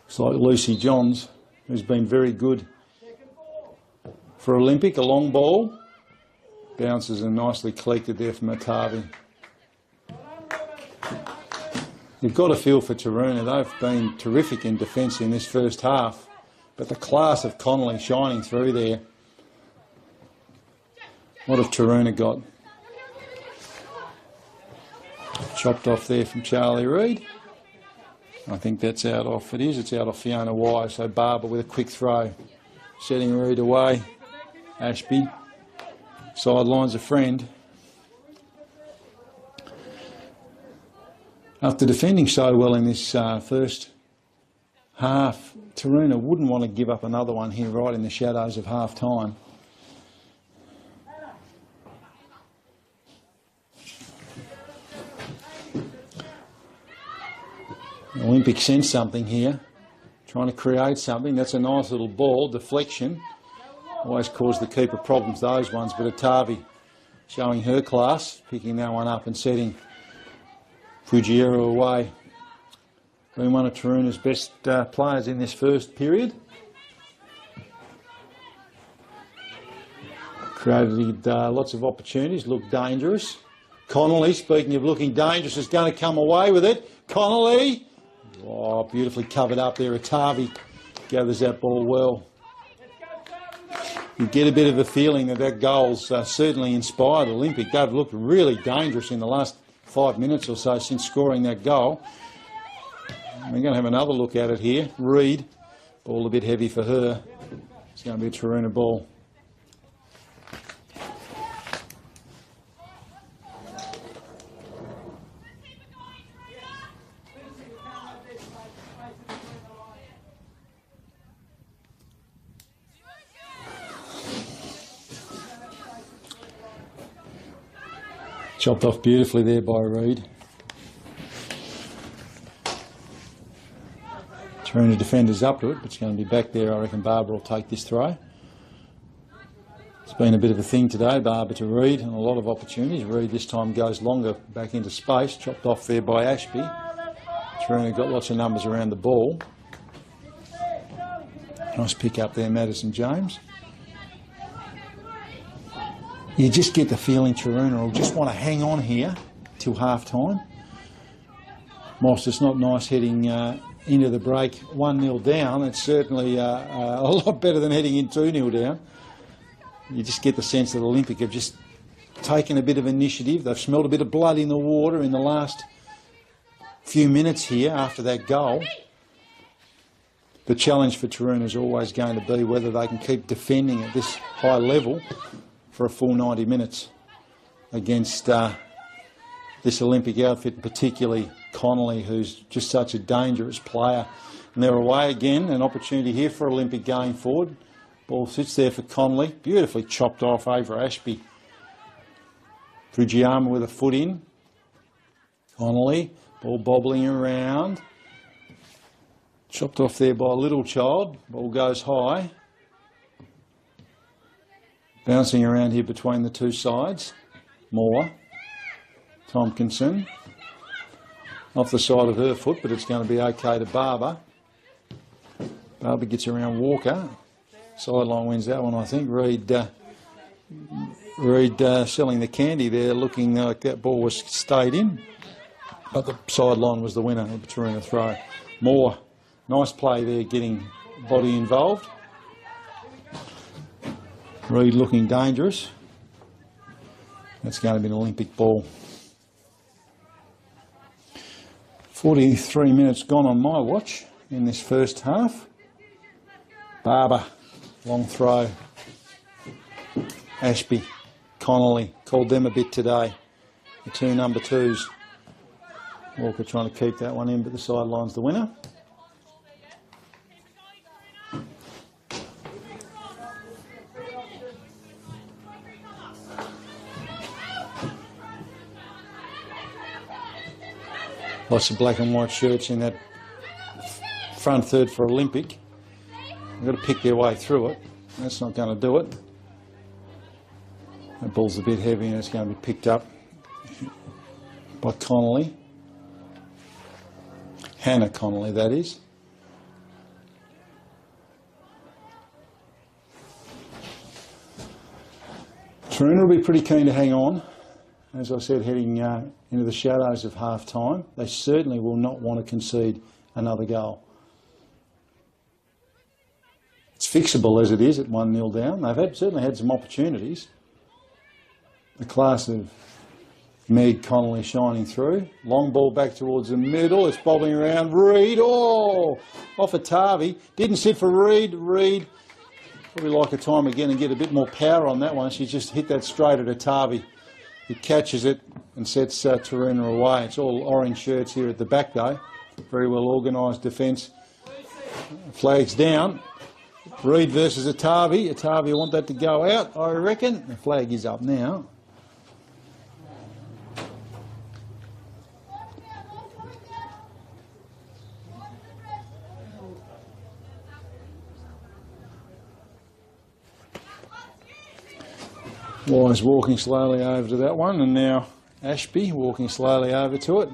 It's like Lucy Johns, who's been very good for Olympic. A long ball. Bounces and nicely collected there from Atavi. You've got to feel for Taroona. They've been terrific in defence in this first half. But the class of Connolly shining through there. What have Taroona got? Chopped off there from Charlie Reid. I think that's out off. It is. It's out off Fiona Wise. So Barber with a quick throw. Setting Reid away. Ashby. Sideline's a friend. After defending so well in this first half, Taroona wouldn't want to give up another one here right in the shadows of half-time. Olympic sends something here, trying to create something. That's a nice little ball, deflection. Always cause the keeper problems, those ones, but Atavi showing her class, picking that one up and setting Fujiera away. Being one of Taroona's best players in this first period. Created lots of opportunities, looked dangerous. Connolly, speaking of looking dangerous, is going to come away with it. Connolly! Oh, beautifully covered up there. Atavi gathers that ball well. You get a bit of a feeling that that goal's certainly inspired Olympic. They've looked really dangerous in the last 5 minutes or so since scoring that goal. We're going to have another look at it here. Reid, ball a bit heavy for her. It's going to be a Taroona ball. Chopped off beautifully there by Reid. Taroona defenders up to it, but it's going to be back there. I reckon Barbara will take this throw. It's been a bit of a thing today, Barbara to Reid, and a lot of opportunities. Reid this time goes longer back into space, chopped off there by Ashby. Taroona got lots of numbers around the ball. Nice pick up there, Madison James. You just get the feeling Taroona will just want to hang on here till half time. Whilst it's not nice heading into the break 1-0 down, it's certainly a lot better than heading in 2-0 down. You just get the sense that Olympic have just taken a bit of initiative. They've smelled a bit of blood in the water in the last few minutes here after that goal. The challenge for Taroona is always going to be whether they can keep defending at this high level for a full 90 minutes against this Olympic outfit, particularly Connolly, who's just such a dangerous player. And they're away again, an opportunity here for Olympic going forward. Ball sits there for Connolly, beautifully chopped off over Ashby. Fujiyama with a foot in. Connolly, ball bobbling around. Chopped off there by Littlechild, ball goes high. Bouncing around here between the two sides. Moore, Tompkinson. Off the side of her foot, but it's going to be okay to Barber. Barber gets around Walker. Sideline wins that one, I think. Reid selling the candy there, looking like that ball was stayed in. But the sideline was the winner of the Taroona throw. Moore, nice play there, getting body involved. Reid looking dangerous. That's going to be an Olympic ball. 43 minutes gone on my watch in this first half. Barber, long throw. Ashby, Connolly, called them a bit today. The two number twos. Walker trying to keep that one in, but the sideline's the winner. Lots of black and white shirts in that front third for Olympic. They've got to pick their way through it. That's not going to do it. That ball's a bit heavy and it's going to be picked up by Connolly. Hannah Connolly, that is. Taroona will be pretty keen to hang on. As I said, heading into the shadows of half-time, they certainly will not want to concede another goal. It's fixable as it is at 1-0 down. They've certainly had some opportunities. The class of Meg Connolly shining through. Long ball back towards the middle. It's bobbing around. Reid, oh, off at Tarvey. Didn't sit for Reid. Reid, probably like a time again and get a bit more power on that one. She just hit that straight at a Tarvey. He catches it and sets Taroona away. It's all orange shirts here at the back though. Very well organised defence. Flag's down. Reid versus Atavi. Atavi want that to go out, I reckon. The flag is up now. Wise walking slowly over to that one, and now Ashby walking slowly over to it.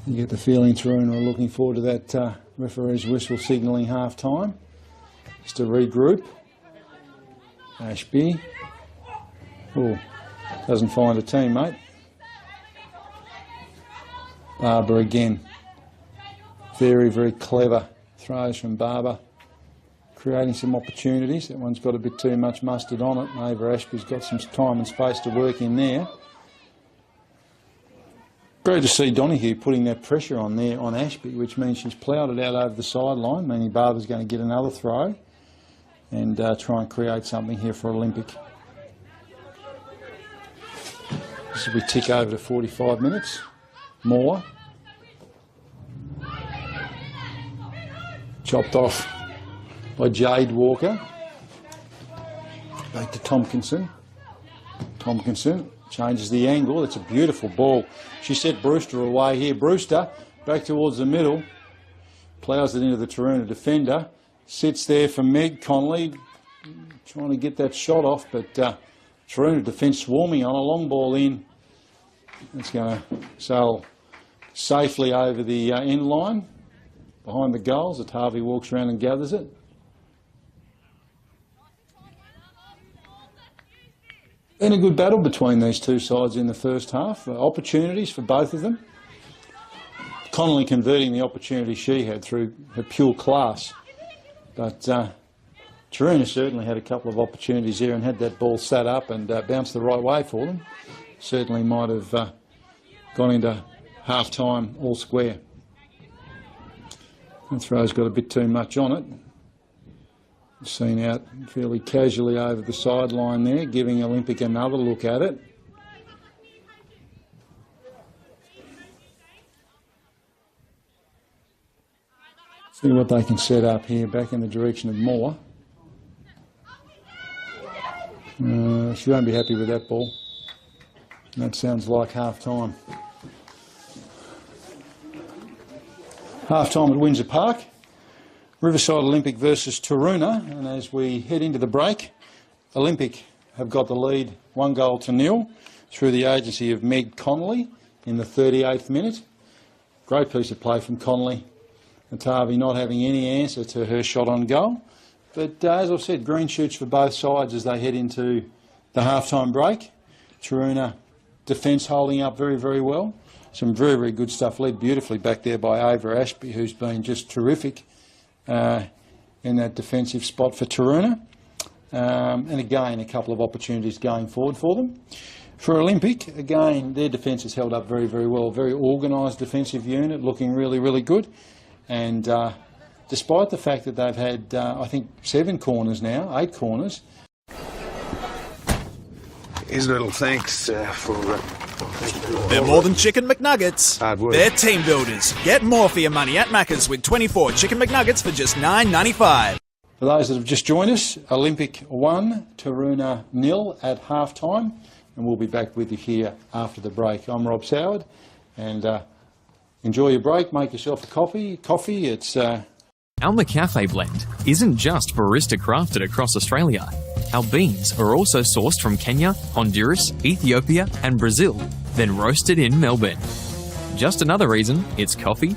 You get the feeling Taroona are looking forward to that referee's whistle signalling half time. Just to regroup. Ashby. Oh, doesn't find a teammate. Barber again. Very, very clever throws from Barber, creating some opportunities. That one's got a bit too much mustard on it. Ava Ashby's got some time and space to work in there. Great to see Donahue putting that pressure on there on Ashby, which means she's ploughed it out over the sideline, meaning Barber's going to get another throw and try and create something here for Olympic. As we tick over to 45 minutes. More. Chopped off by Jade Walker. Back to Tompkinson. Tompkinson changes the angle. It's a beautiful ball. She set Brewster away here. Brewster back towards the middle. Ploughs it into the Taroona defender. Sits there for Meg Connolly. Trying to get that shot off, but Taroona defence swarming on a long ball in. It's going to sail safely over the end line behind the goals. The Harvey walks around and gathers it. Been a good battle between these two sides in the first half. Opportunities for both of them. Connolly converting the opportunity she had through her pure class. But Taroona certainly had a couple of opportunities there and had that ball sat up and bounced the right way for them. Certainly might have gone into half-time all square. The throw's got a bit too much on it. Seen out fairly casually over the sideline there, giving Olympic another look at it. See what they can set up here, back in the direction of Moore. She won't be happy with that ball. That sounds like half-time. Half-time at Windsor Park. Riverside Olympic versus Taroona, and as we head into the break, Olympic have got the lead 1-0 through the agency of Meg Connolly in the 38th minute. Great piece of play from Connolly. Atavi not having any answer to her shot on goal. But as I've said, green shoots for both sides as they head into the half-time break. Taroona defence holding up very, very well. Some very, very good stuff, led beautifully back there by Ava Ashby, who's been just terrific in that defensive spot for Taroona. And again, a couple of opportunities going forward for them. For Olympic, again, their defence has held up very, very well. Very organised defensive unit, looking really, really good. And despite the fact that they've had, I think, 7 corners now, 8 corners. Here's a little thanks for... They're more than chicken McNuggets. Hard work. They're team builders. Get more for your money at Macca's with 24 chicken McNuggets for just $9.95. For those that have just joined us, Olympic 1, Taroona 0 at half-time. And we'll be back with you here after the break. I'm Rob Soward, and enjoy your break. Make yourself a coffee. It's... Our McCafe blend isn't just barista crafted across Australia. Our beans are also sourced from Kenya, Honduras, Ethiopia and Brazil, then roasted in Melbourne. Just another reason it's coffee.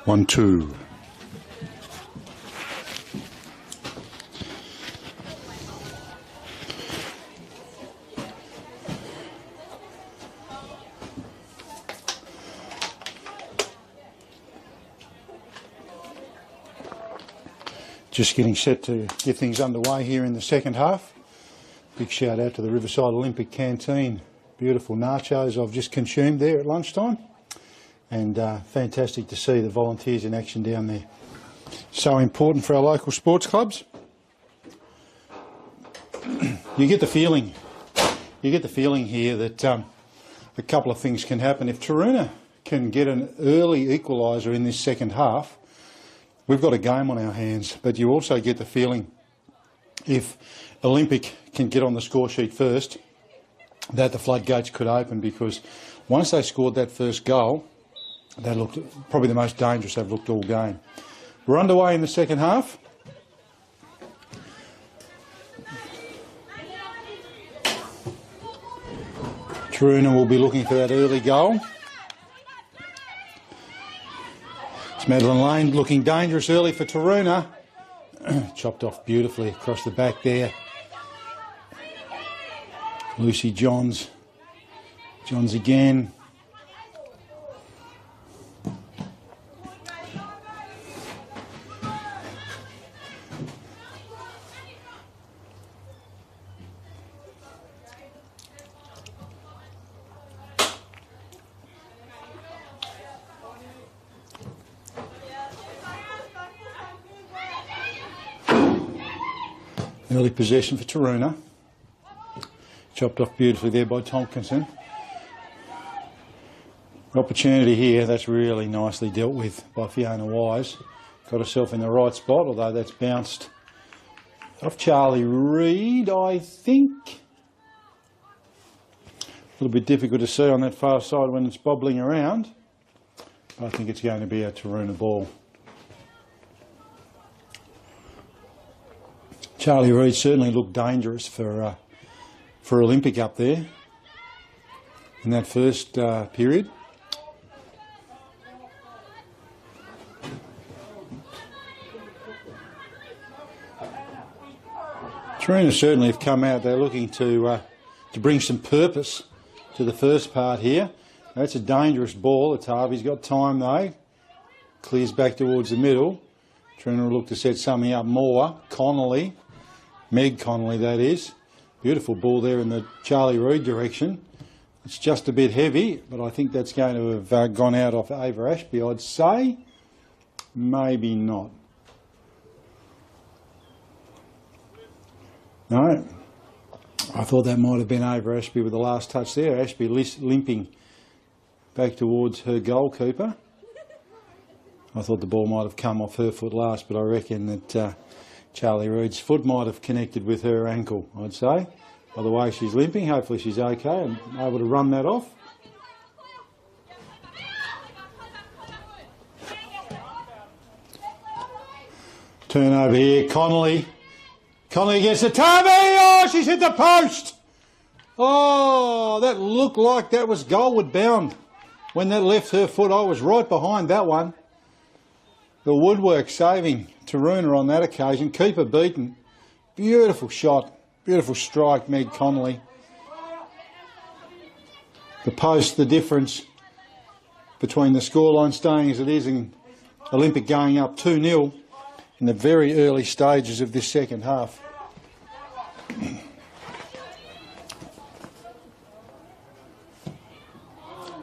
1-2. Just getting set to get things underway here in the second half. Big shout out to the Riverside Olympic Canteen. Beautiful nachos I've just consumed there at lunchtime. And fantastic to see the volunteers in action down there. So important for our local sports clubs. You get the feeling here that a couple of things can happen. If Taroona can get an early equaliser in this second half, we've got a game on our hands. But you also get the feeling if Olympic can get on the score sheet first, that the floodgates could open, because once they scored that first goal, they looked probably the most dangerous they've looked all game. We're underway in the second half. Taroona will be looking for that early goal. It's Madeline Lane looking dangerous early for Taroona. Chopped off beautifully across the back there. Lucy Johns again. Early possession for Taroona. Chopped off beautifully there by Tompkinson. Opportunity here, that's really nicely dealt with by Fiona Wise. Got herself in the right spot, although that's bounced off Charlie Reid, I think. A little bit difficult to see on that far side when it's bobbling around. I think it's going to be a Taroona ball. Charlie Reid certainly looked dangerous for Olympic up there in that first period. Taroona certainly have come out. They're looking to bring some purpose to the first part here. That's a dangerous ball. It's Harvey's got time though. Clears back towards the middle. Taroona will look to set something up more. Connolly. Meg Connolly, that is. Beautiful ball there in the Charlie Reid direction. It's just a bit heavy, but I think that's going to have gone out off Ava Ashby, I'd say. Maybe not. No. I thought that might have been Ava Ashby with the last touch there. Ashby limping back towards her goalkeeper. I thought the ball might have come off her foot last, but I reckon that Charlie Reid's foot might have connected with her ankle, I'd say. By the way she's limping, hopefully she's okay and able to run that off. Turn over here, Connolly. Connolly gets the Tabby! Oh, she's hit the post! Oh, that looked like that was goalward bound. When that left her foot, I was right behind that one. The woodwork saving Taroona on that occasion. Keeper beaten. Beautiful shot. Beautiful strike, Meg Connolly. The post, the difference between the scoreline staying as it is and Olympic going up 2-0 in the very early stages of this second half.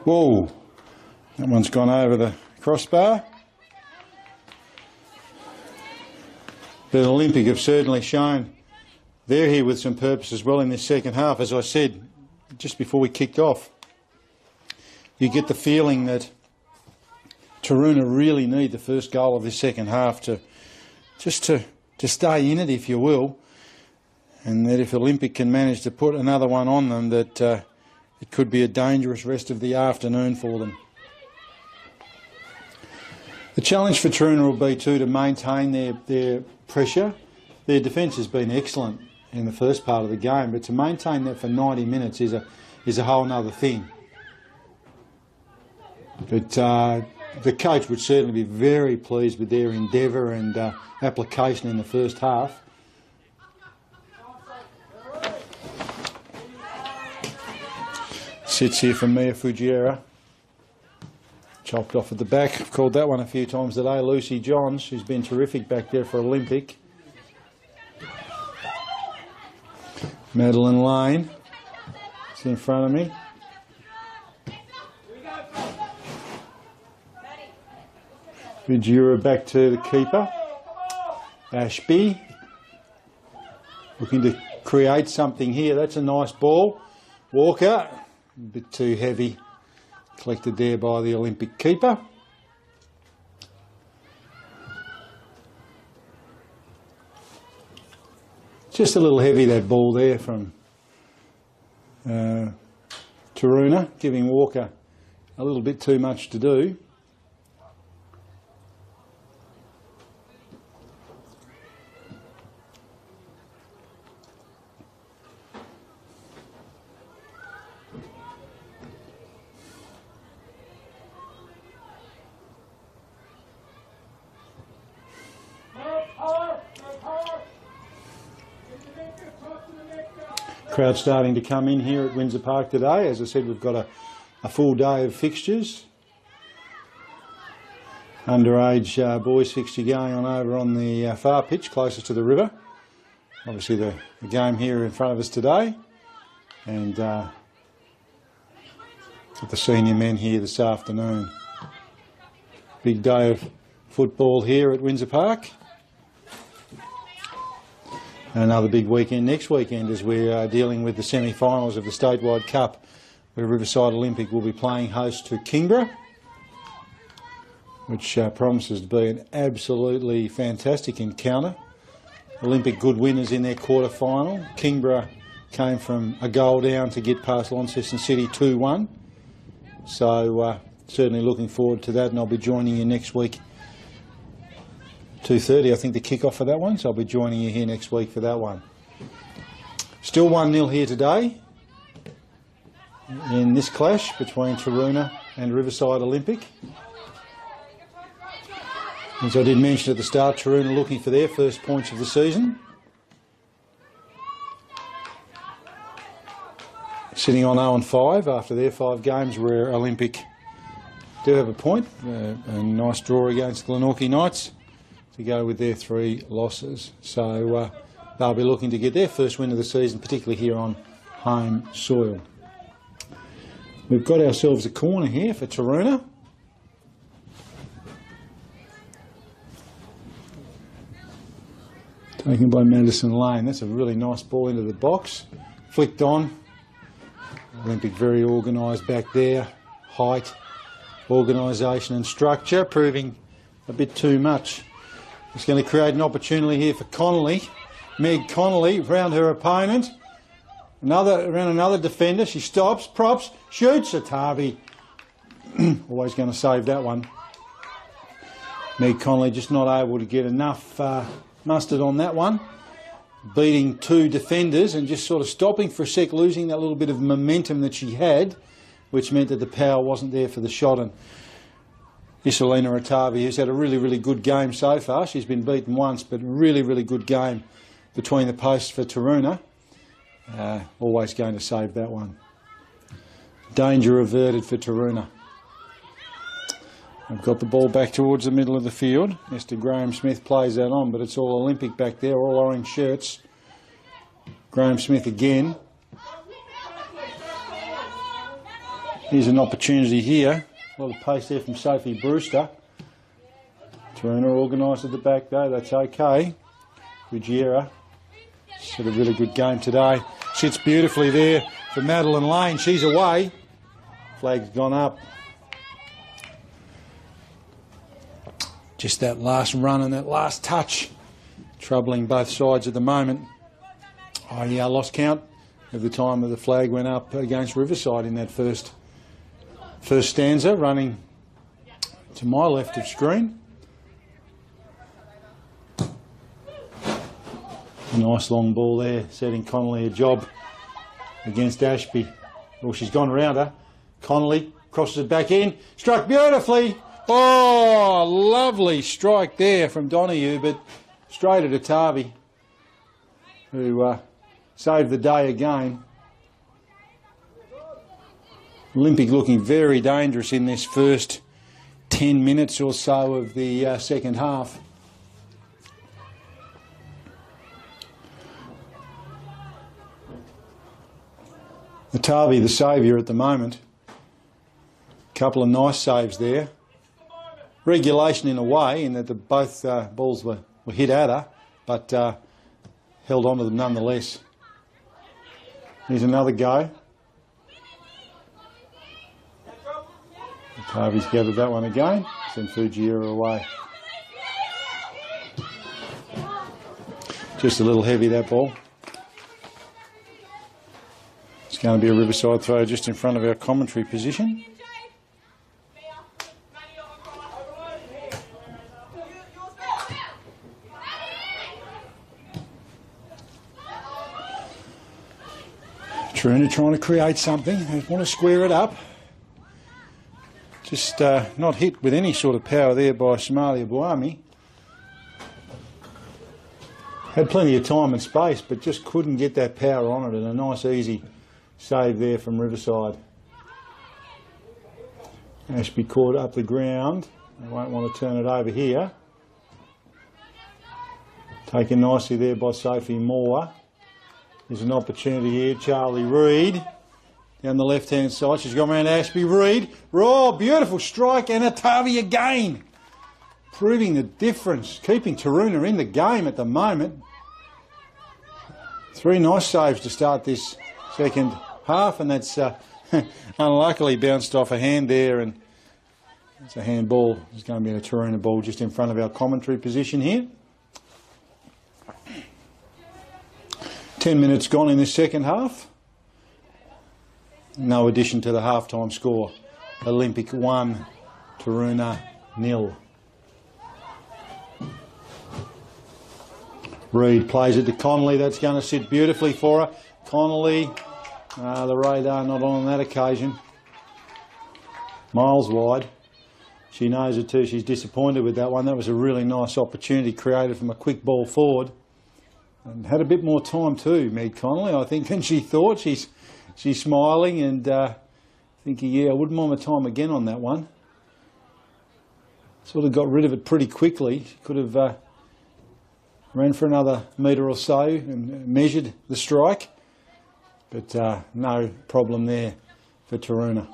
Whoa, that one's gone over the crossbar. But Olympic have certainly shown they're here with some purpose as well in this second half. As I said just before we kicked off, you get the feeling that Taroona really need the first goal of this second half to stay in it, if you will, and that if Olympic can manage to put another one on them, that it could be a dangerous rest of the afternoon for them. The challenge for Taroona will be too to maintain their pressure. Their defence has been excellent in the first part of the game, but to maintain that for 90 minutes is a whole other thing. But the coach would certainly be very pleased with their endeavour and application in the first half. Sits here from Mia Fujiera. Chopped off at the back. I've called that one a few times today. Lucy Johns, she's been terrific back there for Olympic. Madeline Lane is in front of me. Fujiera back to the keeper. Ashby looking to create something here. That's a nice ball. Walker, a bit too heavy. Collected there by the Olympic keeper. Just a little heavy, that ball there from Taroona, giving Walker a little bit too much to do. Crowd starting to come in here at Windsor Park today. As I said, we've got a full day of fixtures. Underage boys fixture going on over on the far pitch closest to the river. Obviously the game here in front of us today. And got the senior men here this afternoon. Big day of football here at Windsor Park. Another big weekend next weekend as we're dealing with the semi-finals of the Statewide Cup, where Riverside Olympic will be playing host to Kingborough, which promises to be an absolutely fantastic encounter. Olympic good winners in their quarter-final. Kingborough came from a goal down to get past Launceston City 2-1. So certainly looking forward to that, and I'll be joining you next week. 2:30, I think, the kick-off for that one, so I'll be joining you here next week for that one. Still 1-0 here today in this clash between Taroona and Riverside Olympic. As I did mention at the start, Taroona looking for their first points of the season. Sitting on 0-5 after their 5 games, where Olympic do have a point. A nice draw against Glenorchy Knights to go with their 3 losses. So they'll be looking to get their first win of the season, particularly here on home soil. We've got ourselves a corner here for Taroona. Taken by Madison Lane. That's a really nice ball into the box. Flicked on. Olympic very organised back there. Height, organisation and structure proving a bit too much. It's going to create an opportunity here for Connolly. Meg Connolly round her opponent. Around another defender. She stops, props, shoots at Harvey. Always going to save that one. Meg Connolly just not able to get enough mustard on that one. Beating 2 defenders and just sort of stopping for a sec, losing that little bit of momentum that she had, which meant that the power wasn't there for the shot. And Isolina Ratavi, who's had a really, really good game so far. She's been beaten once, but really, really good game between the posts for Taroona. Always going to save that one. Danger averted for Taroona. I've got the ball back towards the middle of the field. Mr. Graham Smith plays that on, but it's all Olympic back there, all orange shirts. Graham Smith again. Here's an opportunity here. A lot of pace there from Sophie Brewster. Taroona organised at the back though, that's okay. Fujiera. She's had a really good game today. Sits beautifully there for Madeline Lane. She's away. Flag's gone up. Just that last run and that last touch troubling both sides at the moment. I lost count of the time that the flag went up against Riverside in that first stanza, running to my left of screen. A nice long ball there, setting Connolly a job against Ashby. Well, she's gone around her. Connolly crosses it back in, struck beautifully Oh, lovely strike there from Donahue, but straight at Atavi, who saved the day again. Olympic looking very dangerous in this first 10 minutes or so of the second half. Atavi the saviour at the moment. Couple of nice saves there. Regulation in a way, in that both balls were hit at her, but held on to them nonetheless. Here's another go. Atavi's gathered that one again. Send Fujiura away. Just a little heavy, that ball. It's going to be a Riverside throw just in front of our commentary position. Taroona trying to create something. They want to square it up. Just not hit with any sort of power there by Somalia Buami. Had plenty of time and space, but just couldn't get that power on it, and a nice easy save there from Riverside. Ashby caught up the ground. They won't want to turn it over here. Taken nicely there by Sophie Moore. There's an opportunity here. Charlie Reid down the left-hand side. She's gone around Ashby. Reid. Oh, beautiful strike, and Atavi again. Proving the difference. Keeping Taroona in the game at the moment. 3 nice saves to start this second half, and that's unluckily bounced off a hand there, and it's a handball. It's going to be a Taroona ball just in front of our commentary position here. 10 minutes gone in this second half. No addition to the half-time score. Olympic 1, Taroona 0. Reid plays it to Connolly. That's going to sit beautifully for her. Connolly, the radar not on that occasion. Miles wide. She knows it too. She's disappointed with that one. That was a really nice opportunity created from a quick ball forward. And had a bit more time too, Meg Connolly, I think, than she thought. She's smiling and thinking, yeah, I wouldn't mind my time again on that one. Sort of got rid of it pretty quickly. She could have ran for another metre or so and measured the strike. But no problem there for Taroona.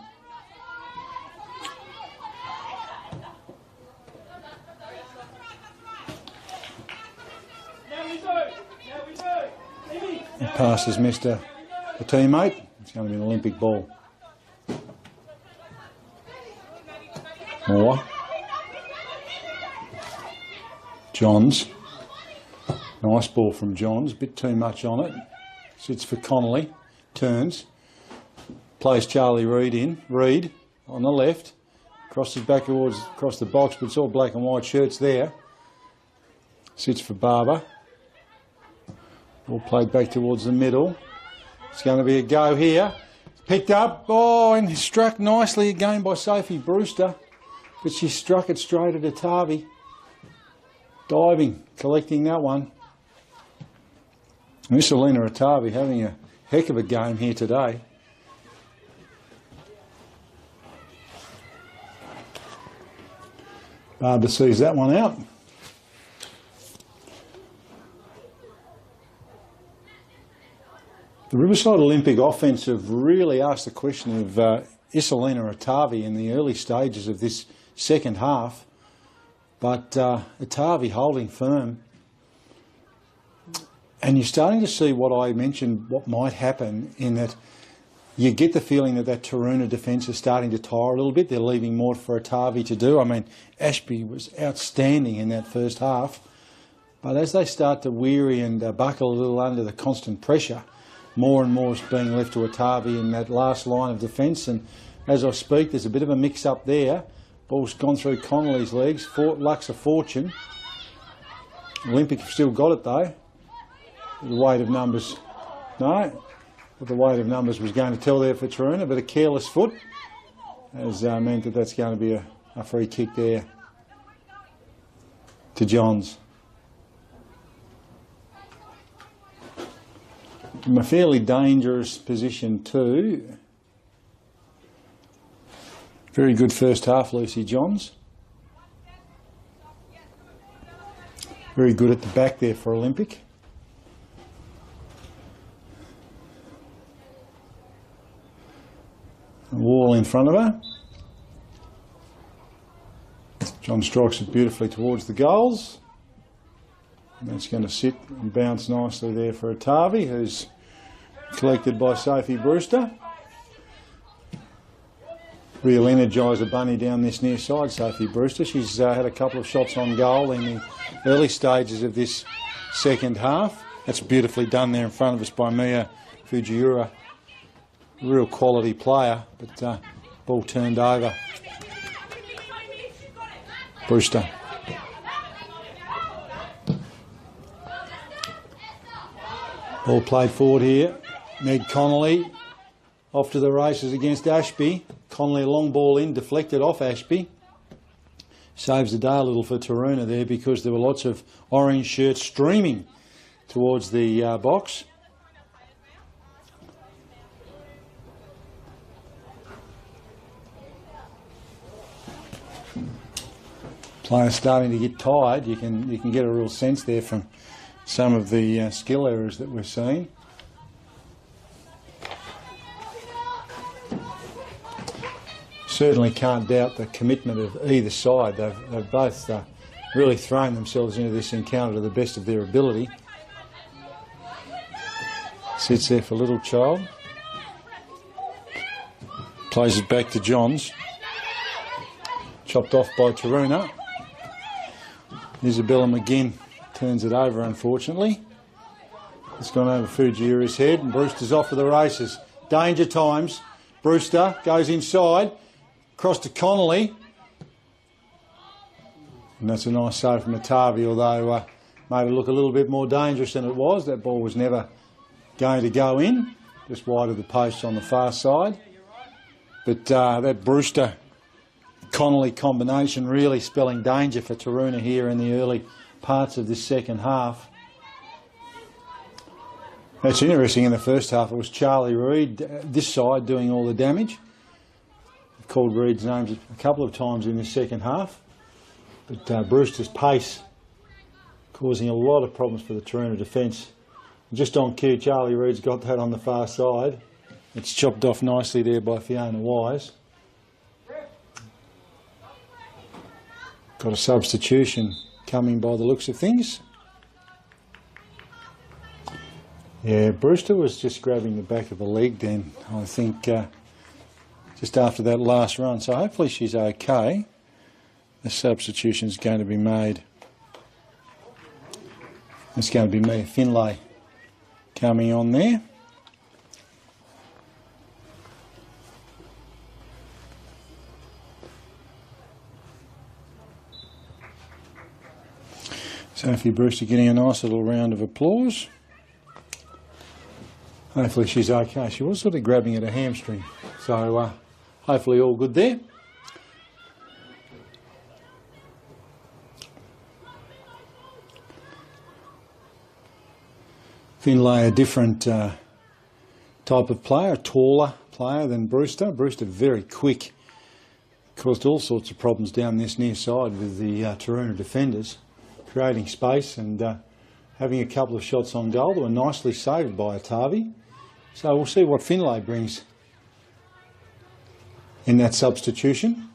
Pass has missed a teammate. It's going to be an Olympic ball. Moore. Johns. Nice ball from Johns. Bit too much on it. Sits for Connolly. Turns. Plays Charlie Reid in. Reid on the left. Crosses back across the box, but it's all black and white shirts there. Sits for Barber. All played back towards the middle. It's going to be a go here. Picked up. Oh, and struck nicely again by Sophie Brewster. But she struck it straight at Atavi. Diving, collecting that one. Miss Alina Atavi having a heck of a game here today. Barber sees that one out. The Riverside Olympic offence have really asked the question of Isolina Atavi in the early stages of this second half, but Atavi holding firm. And you're starting to see what I mentioned, what might happen, in that you get the feeling that that Taroona defence is starting to tire a little bit. They're leaving more for Atavi to do. I mean, Ashby was outstanding in that first half, but as they start to weary and buckle a little under the constant pressure, more and more is being left to Atavi in that last line of defence. And as I speak, there's a bit of a mix-up there. Ball's gone through Connolly's legs. Luck's a fortune. Olympic have still got it though. The weight of numbers, no. But the weight of numbers was going to tell there for Taroona, but a careless foot has meant that that's going to be a A free kick there to Johns. In a fairly dangerous position too. Very good first half, Lucy Johns. Very good at the back there for Olympic. A wall in front of her. John strikes it beautifully towards the goals. And that's going to sit and bounce nicely there for Atavi, who's collected by Sophie Brewster. Real energiser bunny down this near side, Sophie Brewster. She's had a couple of shots on goal in the early stages of this second half. That's beautifully done there in front of us by Mia Fujiura. Real quality player, but ball turned over. Brewster. Ball played forward here. Meg Connolly off to the races against Ashby. Connolly, a long ball in, deflected off Ashby. Saves the day a little for Taroona there because there were lots of orange shirts streaming towards the box. Players starting to get tired. You can get a real sense there from some of the skill errors that we're seeing. Certainly can't doubt the commitment of either side. They've both really thrown themselves into this encounter to the best of their ability. Sits there for Little Child. Plays it back to Johns. Chopped off by Taroona. Isabella McGinn turns it over, unfortunately. It's gone over Fujiura's head, and Brewster's off for the races. Danger times. Brewster goes inside. Across to Connolly. And that's a nice save from Atavi, although made it look a little bit more dangerous than it was. That ball was never going to go in. Just wide of the post on the far side. But that Brewster-Connolly combination really spelling danger for Taroona here in the early parts of this second half. That's interesting. In the first half it was Charlie Reid, this side, doing all the damage. I've called Reid's names a couple of times in this second half. But Brewster's pace causing a lot of problems for the Taroona defence. Just on cue, Charlie Reid's got that on the far side. It's chopped off nicely there by Fiona Wise. Got a substitution coming by the looks of things. Yeah, Brewster was just grabbing the back of the leg then, I think, just after that last run. So hopefully she's okay. The substitution's going to be made. It's going to be Mia Finlay coming on there. Sophie Brewster getting a nice little round of applause. Hopefully she's okay. She was sort of grabbing at a hamstring. So hopefully all good there. Finlay, a different type of player, a taller player than Brewster. Brewster very quick. Caused all sorts of problems down this near side with the Taroona defenders, creating space and having a couple of shots on goal that were nicely saved by Atavi. So we'll see what Finlay brings in that substitution.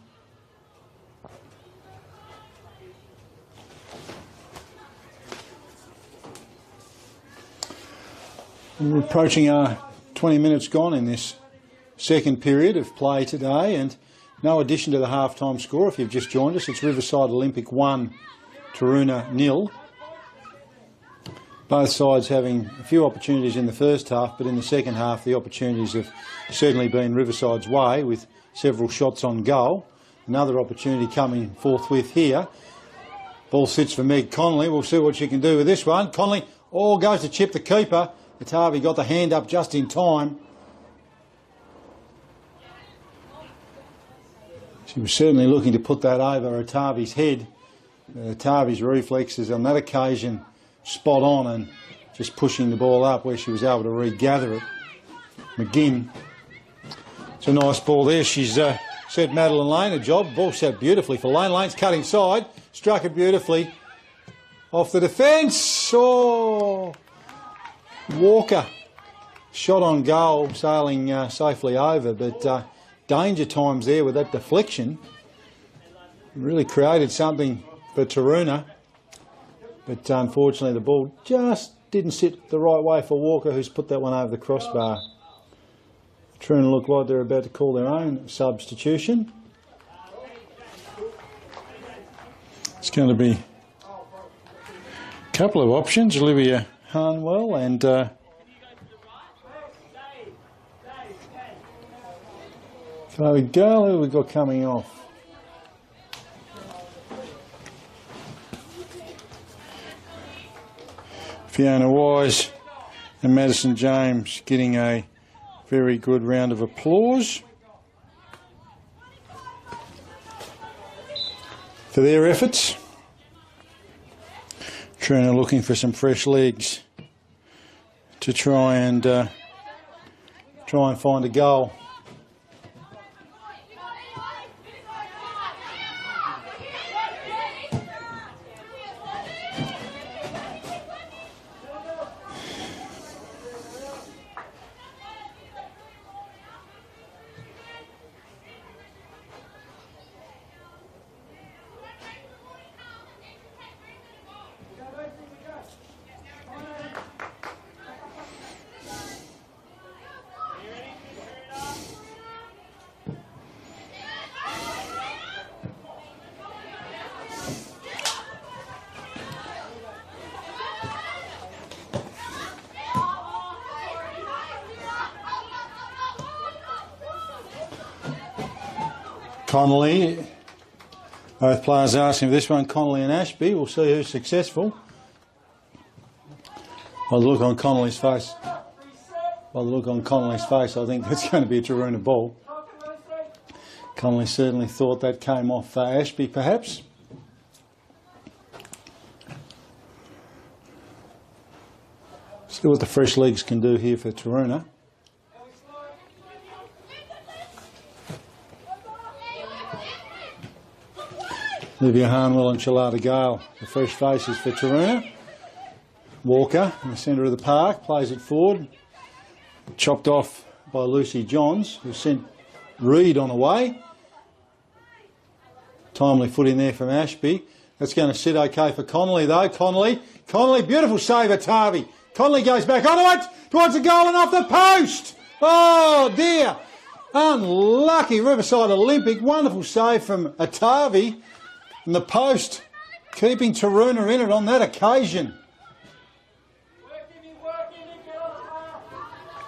We're approaching our 20 minutes gone in this second period of play today, and no addition to the half-time score. If you've just joined us, it's Riverside Olympic 1, Taroona 0. Both sides having a few opportunities in the first half, but in the second half the opportunities have certainly been Riverside's way with several shots on goal. Another opportunity coming forthwith here. Ball sits for Meg Connolly. We'll see what she can do with this one. Connolly goes to chip the keeper. Atavi got the hand up just in time. She was certainly looking to put that over Atavi's head. Atavi's reflexes on that occasion spot on and just pushing the ball up where she was able to regather it. McGinn. It's a nice ball there. She's set Madeline Lane a job. Ball set beautifully for Lane. Lane's cut inside. Struck it beautifully. Off the defence. Oh! Walker. Shot on goal, sailing safely over, but danger times there with that deflection. Really created something for Taroona, but unfortunately the ball just didn't sit the right way for Walker, who's put that one over the crossbar. Taroona look like they're about to call their own substitution. It's going to be a couple of options, Olivia Harnwell and so the girl who we've got coming off. Fiona Wise and Madison James getting a very good round of applause for their efforts. Taroona looking for some fresh legs to try and find a goal. Connolly, both players asking for this one, Connolly and Ashby. We'll see who's successful. By the look on Connolly's face, I think that's going to be a Taroona ball. Connolly certainly thought that came off Ashby, perhaps. See what the fresh legs can do here for Taroona. Olivia Harnwell and Shalata Gale, the fresh faces for Taroona. Walker in the centre of the park, plays it forward. Chopped off by Lucy Johns, who sent Reid on away. Timely foot in there from Ashby. That's going to sit okay for Connolly though. Connolly, beautiful save at Tarvey. Connolly goes back onto it, towards the goal and off the post. Oh dear. Unlucky Riverside Olympic. Wonderful save from Atavi. And the post, keeping Taroona in it on that occasion.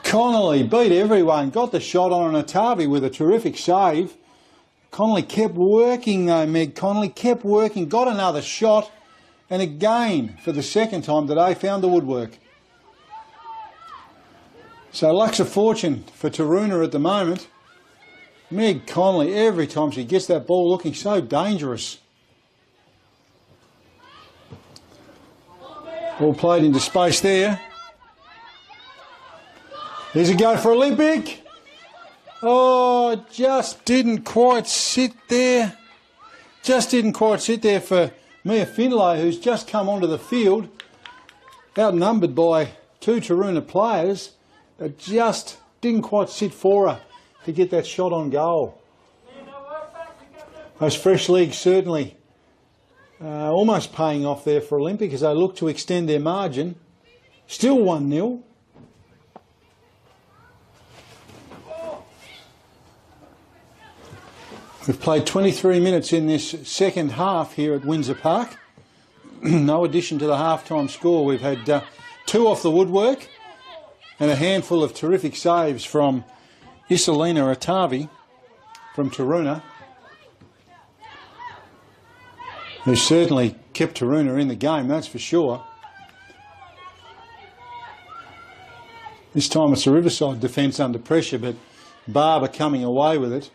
Connolly beat everyone, got the shot on Atavi with a terrific save. Connolly kept working though, Meg. Connolly kept working, got another shot, and again, for the second time today, found the woodwork. So luck's of fortune for Taroona at the moment. Meg Connolly, every time she gets that ball, looking so dangerous. Ball played into space there. Here's a go for Olympic. Oh, just didn't quite sit there. Just didn't quite sit there for Mia Finlay, who's just come onto the field, outnumbered by two Taroona players, but just didn't quite sit for her to get that shot on goal. Those fresh legs certainly almost paying off there for Olympic as they look to extend their margin. Still 1-0. We've played 23 minutes in this second half here at Windsor Park. No addition to the half-time score. We've had two off the woodwork and a handful of terrific saves from Iselina Atavi from Taroona, who certainly kept Taroona in the game, that's for sure. This time it's a Riverside defence under pressure, but Barber coming away with it.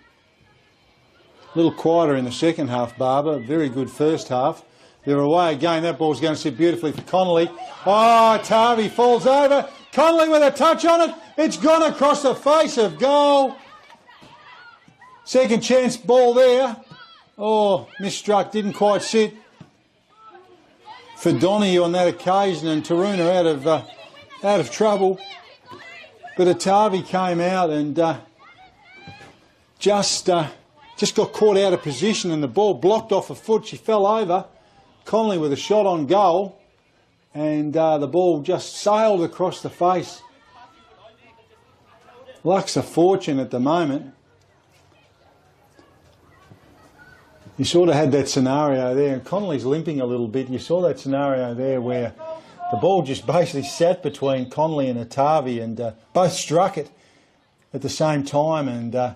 A little quieter in the second half, Barber. Very good first half. They're away again. That ball's going to sit beautifully for Connolly. Oh, Tarvey falls over. Connolly with a touch on it. It's gone across the face of goal. Second chance ball there. Oh, misstruck, didn't quite sit for Donahue on that occasion, and Taroona out of trouble. But Atavi came out and just got caught out of position, and the ball blocked off a foot. She fell over. Connolly with a shot on goal, and the ball just sailed across the face. Luck's a fortune at the moment. You sort of had that scenario there, and Connolly's limping a little bit. You saw that scenario there where the ball just basically sat between Connolly and Atavi, and both struck it at the same time, and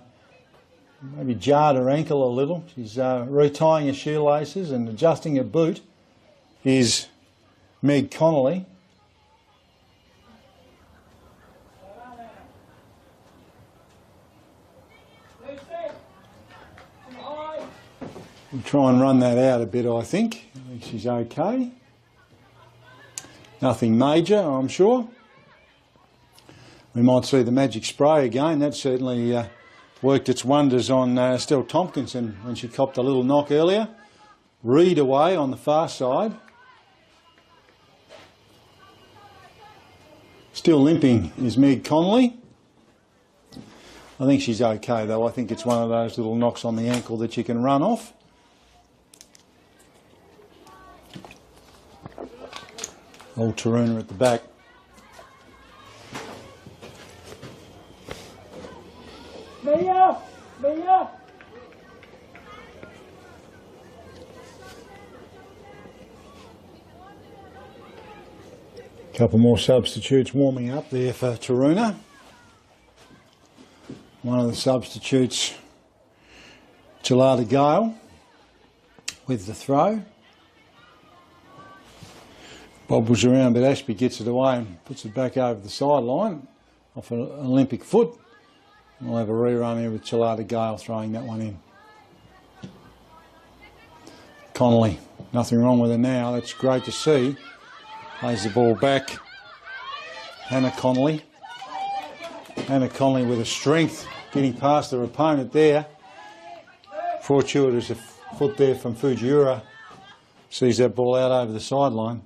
maybe jarred her ankle a little. She's retying her shoelaces and adjusting her boot is Meg Connolly. We'll try and run that out a bit, I think. I think she's okay. Nothing major, I'm sure. We might see the magic spray again. That certainly worked its wonders on Estelle Tompkinson when she copped a little knock earlier. Reed away on the far side. Still limping is Meg Connolly. I think she's okay though. I think it's one of those little knocks on the ankle that you can run off. Old Taroona at the back. Mia! Mia! Couple more substitutes warming up there for Taroona. One of the substitutes, Gelada Gale, with the throw. Bobbles around, but Ashby gets it away and puts it back over the sideline off an Olympic foot. We'll have a rerun here with Gelada Gale throwing that one in. Connolly, nothing wrong with her now. That's great to see. Plays the ball back. Hannah Connolly. Hannah Connolly with a strength, getting past her opponent there. Fortuitous a foot there from Fujiura. Sees that ball out over the sideline.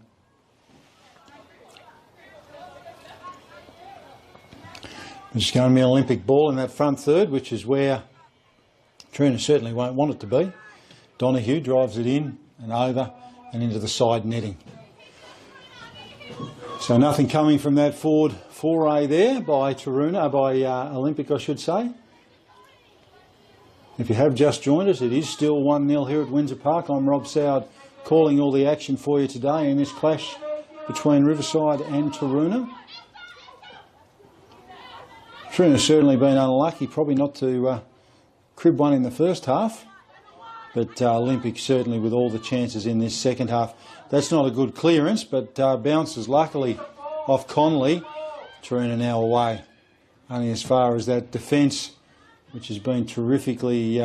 It's going to be an Olympic ball in that front third, which is where Taroona certainly won't want it to be. Donahue drives it in and over and into the side netting. So nothing coming from that forward foray there by Taroona, by Olympic I should say. If you have just joined us, it is still 1-0 here at Windsor Park. I'm Rob Soward calling all the action for you today in this clash between Riverside and Taroona. Taroona's certainly been unlucky, probably not to crib one in the first half, but Olympic certainly with all the chances in this second half. That's not a good clearance, but bounces luckily off Connolly. Taroona now away, only as far as that defence, which has been terrifically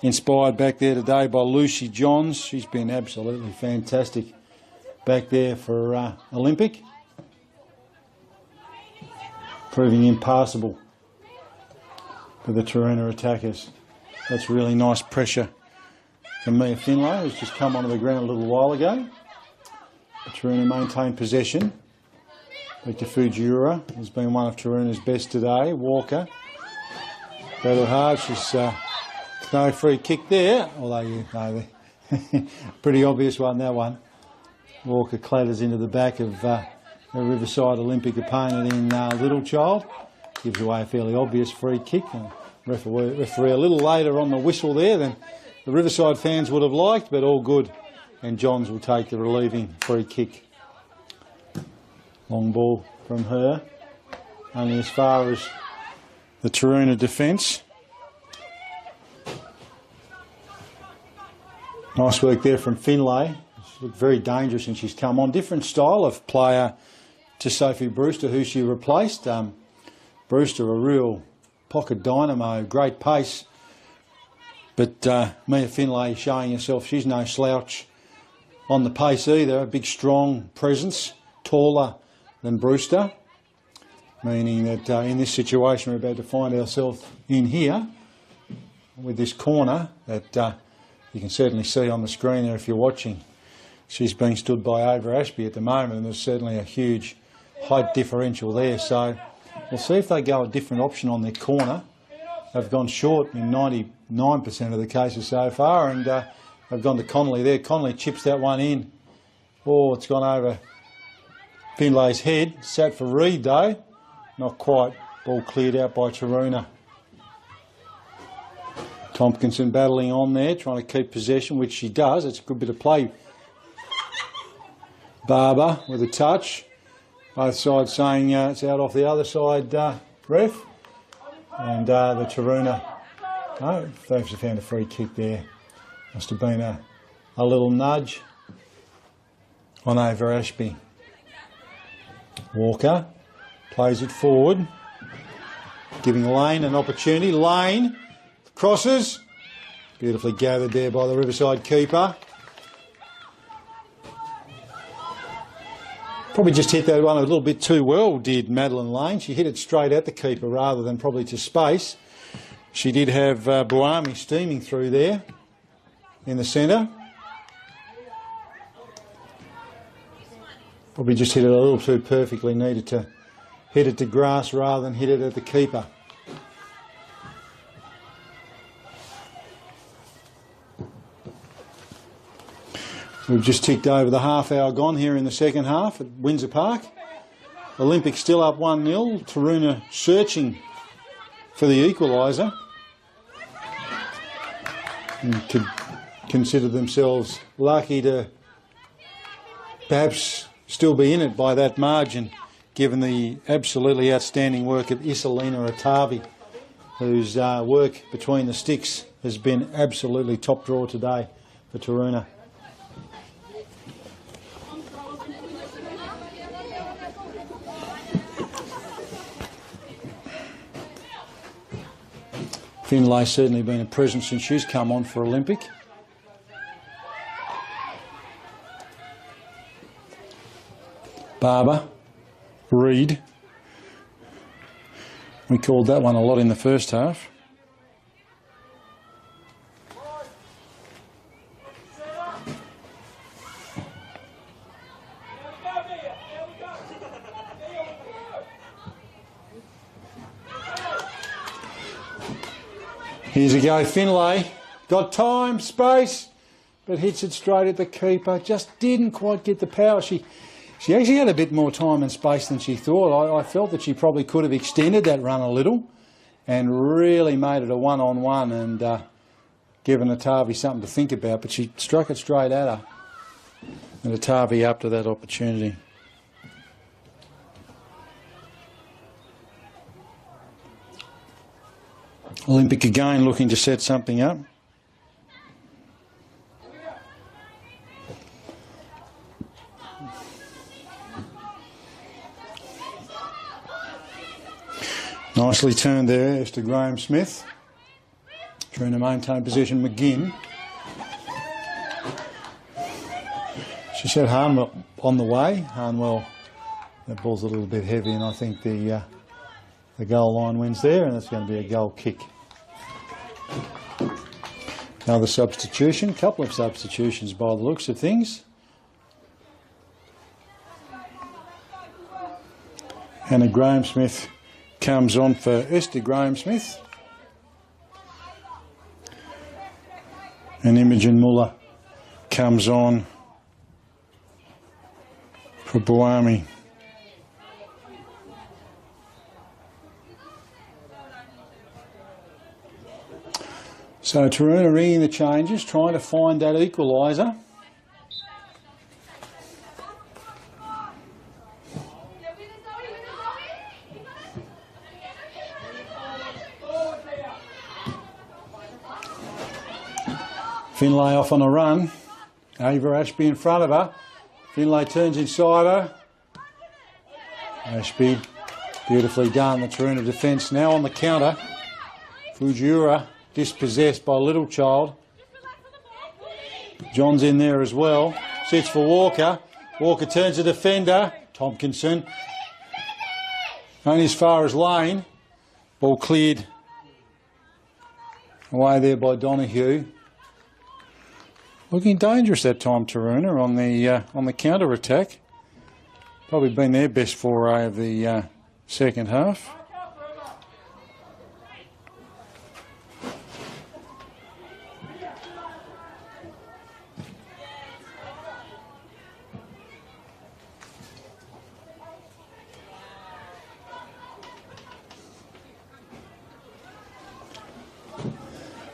inspired back there today by Lucy Johns. She's been absolutely fantastic back there for Olympic. Proving impassable for the Taroona attackers. That's really nice pressure from Mia Finlay, who's just come onto the ground a little while ago. Taroona maintained possession. Victor Fujiura has been one of Taroona's best today. Walker, battle hard. She's no free kick there, although pretty obvious one, that one. Walker clatters into the back of a Riverside Olympic opponent in Littlechild. Gives away a fairly obvious free kick. And referee a little later on the whistle there than the Riverside fans would have liked, but all good. And Johns will take the relieving free kick. Long ball from her. Only as far as the Taroona defence. Nice work there from Finlay. She's looked very dangerous since she's come on. Different style of player to Sophie Brewster, who she replaced. Brewster, a real pocket dynamo, great pace, But Mia Finlay showing herself, she's no slouch on the pace either. A big strong presence, taller than Brewster, meaning that in this situation we're about to find ourselves in here with this corner that you can certainly see on the screen there if you're watching. She's being stood by Ava Ashby at the moment, and there's certainly a huge height differential there. So we'll see if they go a different option on their corner. They've gone short in 99% of the cases so far, and they've gone to Connolly there. Connolly chips that one in. Oh, it's gone over Finlay's head. Sat for Reed though. Not quite. Ball cleared out by Taroona. Tompkinson battling on there, trying to keep possession, which she does. It's a good bit of play. Barber with a touch. Both sides saying it's out off the other side, ref. And the Taroona, no, they've found a free kick there. Must have been a little nudge on Ava Ashby. Walker plays it forward, giving Lane an opportunity. Lane crosses, beautifully gathered there by the Riverside keeper. Probably just hit that one a little bit too well, did Madeline Lane. She hit it straight at the keeper rather than probably to space. She did have Buami steaming through there in the centre. Probably just hit it a little too perfectly. Needed to hit it to grass rather than hit it at the keeper. We've just ticked over the half hour gone here in the second half at Windsor Park. Olympic still up 1-0. Taroona searching for the equaliser. And could consider themselves lucky to perhaps still be in it by that margin, given the absolutely outstanding work of Isalina Atavi, whose work between the sticks has been absolutely top draw today for Taroona. Finlay's certainly been a presence since she's come on for Olympic. Barber, Reed. We called that one a lot in the first half. Here's a go, Finlay. Got time, space, but hits it straight at the keeper. Just didn't quite get the power. She actually had a bit more time and space than she thought. I felt that she probably could have extended that run a little and really made it a one-on-one and given Atavi something to think about, but she struck it straight at her. And Atavi up to that opportunity. Olympic again looking to set something up. Nicely turned there, Esther Graham-Smith. Trying to maintain position, McGinn. She said Harnwell on the way. Harnwell, that ball's a little bit heavy, and I think the goal line wins there, and it's going to be a goal kick. Another substitution, couple of substitutions by the looks of things. Hannah Graham-Smith comes on for Esther Graham-Smith. And Imogen Muller comes on for Buami. So Taroona ringing the changes, trying to find that equaliser. Finlay off on a run. Ava Ashby in front of her. Finlay turns inside her. Ashby, beautifully done. The Taroona defence now on the counter. Fujura dispossessed by Littlechild. John's in there as well. Sits for Walker. Walker turns to defender. Tompkinson. Only as far as Lane. Ball cleared away there by Donahue. Looking dangerous that time, Taroona, on the counter attack. Probably been their best foray of the second half.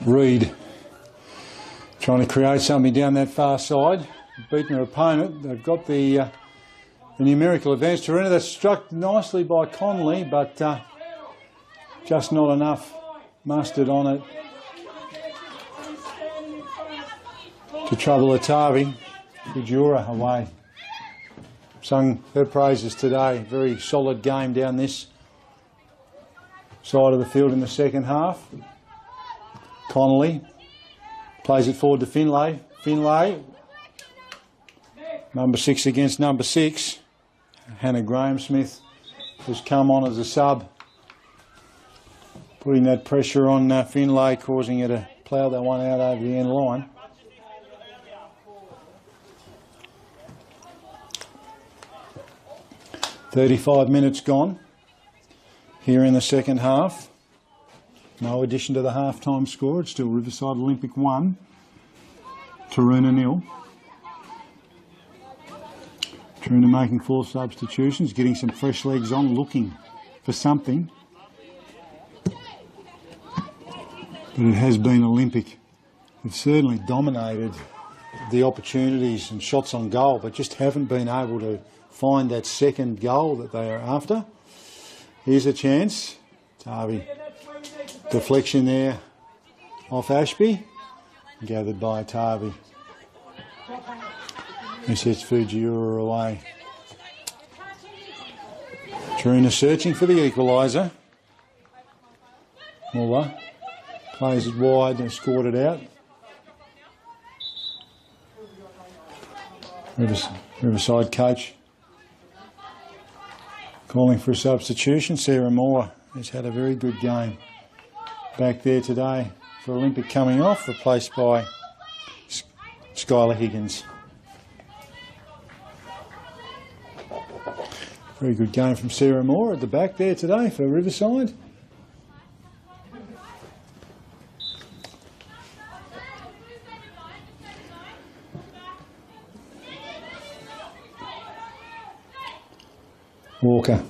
Reed trying to create something down that far side, beating their opponent. They've got the numerical advantage. Taroona, that's struck nicely by Conley, but just not enough mustard on it to trouble Atavi. Fujura away. Sung her praises today. Very solid game down this side of the field in the second half. Connolly plays it forward to Finlay. Finlay, number 6 against number 6. Hannah Graham-Smith has come on as a sub, putting that pressure on Finlay, causing her to plough that one out over the end line. "35 minutes gone here in the second half. No addition to the half-time score. It's still Riverside Olympic 1, Taroona 0. Taroona making 4 substitutions, getting some fresh legs on, looking for something. But it has been Olympic. They've certainly dominated the opportunities and shots on goal, but just haven't been able to find that second goal that they are after. Here's a chance. Tarvi. Deflection there off Ashby, gathered by Tavi. He sets Fujiura away. Taroona searching for the equaliser. Muller plays it wide and scored it out. Riverside coach calling for a substitution. Sarah Moore has had a very good game back there today for Olympic coming off, replaced by Skylar Higgins. Very good game from Sarah Moore at the back there today for Riverside. Walker.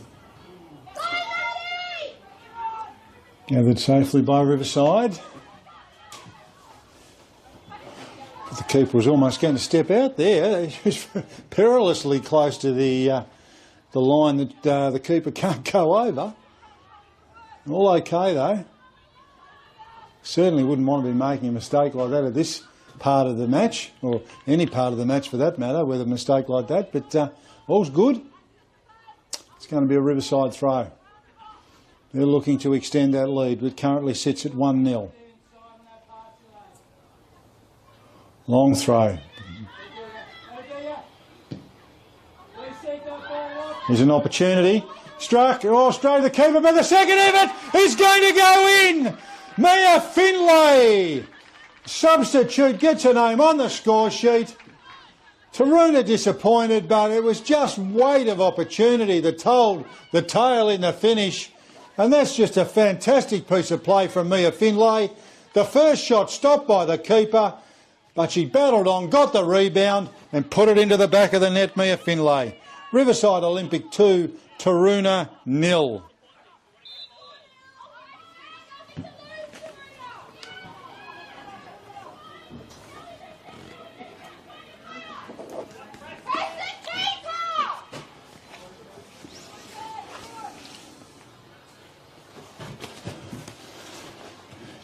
Gathered safely by Riverside. But the keeper was almost going to step out there. He was perilously close to the line that the keeper can't go over. All okay though. Certainly wouldn't want to be making a mistake like that at this part of the match, or any part of the match for that matter, with a mistake like that. But all's good. It's going to be a Riverside throw. They're looking to extend that lead, which currently sits at 1-0. Long throw. There's an opportunity. Struck. Oh, straight to the keeper, but the second effort is going to go in. Mia Finlay, substitute, gets her name on the score sheet. Taroona disappointed, but it was just weight of opportunity that told the tale in the finish. And that's just a fantastic piece of play from Mia Finlay. The first shot stopped by the keeper, but she battled on, got the rebound and put it into the back of the net, Mia Finlay. Riverside Olympic 2, Taroona 0.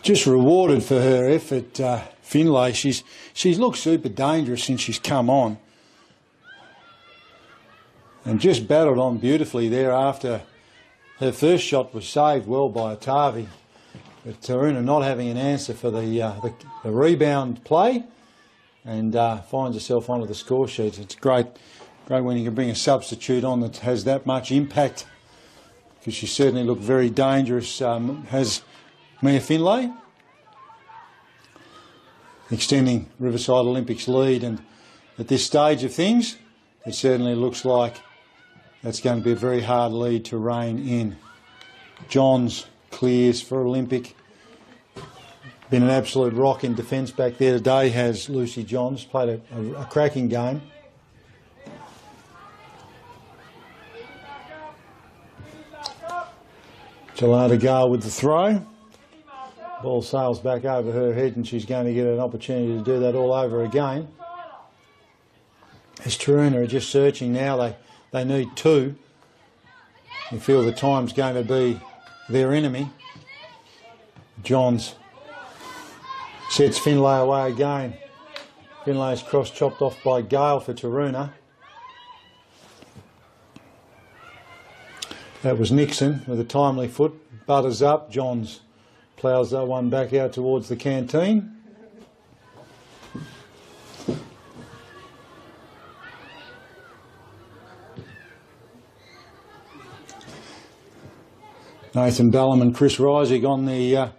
Just rewarded for her effort, Finlay. She's looked super dangerous since she's come on, and just battled on beautifully there after her first shot was saved well by Atavi. But Taroona not having an answer for the rebound play, and finds herself onto the score sheet. It's great when you can bring a substitute on that has that much impact, because she certainly looked very dangerous. Has Mia Finlay extending Riverside Olympics lead, and at this stage of things it certainly looks like that's going to be a very hard lead to rein in. Johns clears for Olympic. Been an absolute rock in defence back there today, has Lucy Johns. Played a cracking game. Jalada Gale with the throw. Ball sails back over her head, and she's going to get an opportunity to do that all over again. As Taroona are just searching now, they need two. You feel the time's going to be their enemy. Johns sets Finlay away again. Finlay's cross chopped off by Gale for Taroona. That was Nixon with a timely foot. Butters up. Johns ploughs that one back out towards the canteen. Nathan Bellum and Chris Reisig on the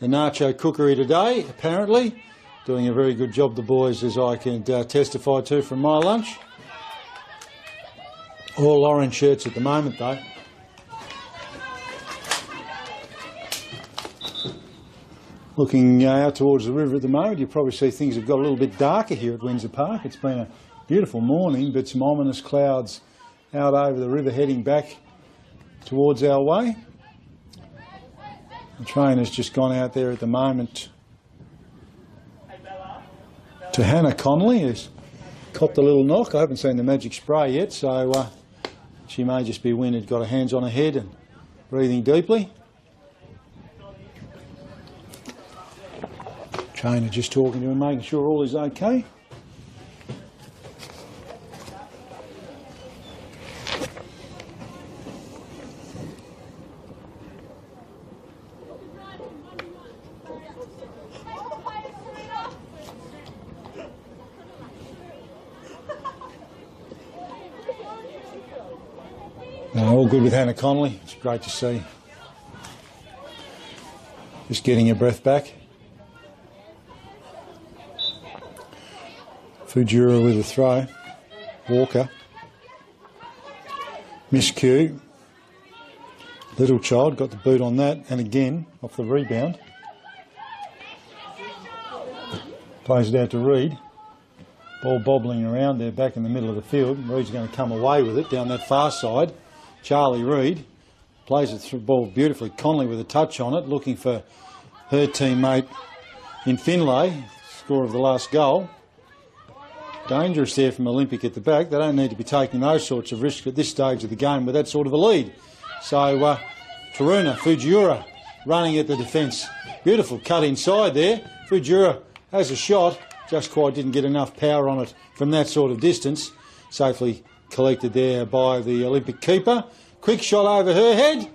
nacho cookery today, apparently. Doing a very good job, the boys, as I can testify to from my lunch. All orange shirts at the moment, though. Looking out towards the river at the moment, you probably see things have got a little bit darker here at Windsor Park. It's been a beautiful morning, but some ominous clouds out over the river heading back towards our way. The train has just gone out there at the moment to Hannah Connolly, who's copped a little knock. I haven't seen the magic spray yet, so she may just be winded, got her hands on her head and breathing deeply. Trainer just talking to him, making sure all is okay. All good with Hannah Connolly. It's great to see. Just getting her breath back. Fujura with a throw. Walker. Miscue. Little Child got the boot on that, and again off the rebound. Plays it out to Reid. Ball bobbling around there back in the middle of the field. Reid's going to come away with it down that far side. Charlie Reid plays it through the ball beautifully. Connolly with a touch on it, looking for her teammate in Finlay, score of the last goal. Dangerous there from Olympic at the back. They don't need to be taking those sorts of risks at this stage of the game with that sort of a lead. So Taroona, Fujura running at the defence. Beautiful cut inside there. Fujura has a shot, just quite didn't get enough power on it from that sort of distance. Safely collected there by the Olympic keeper. Quick shot over her head.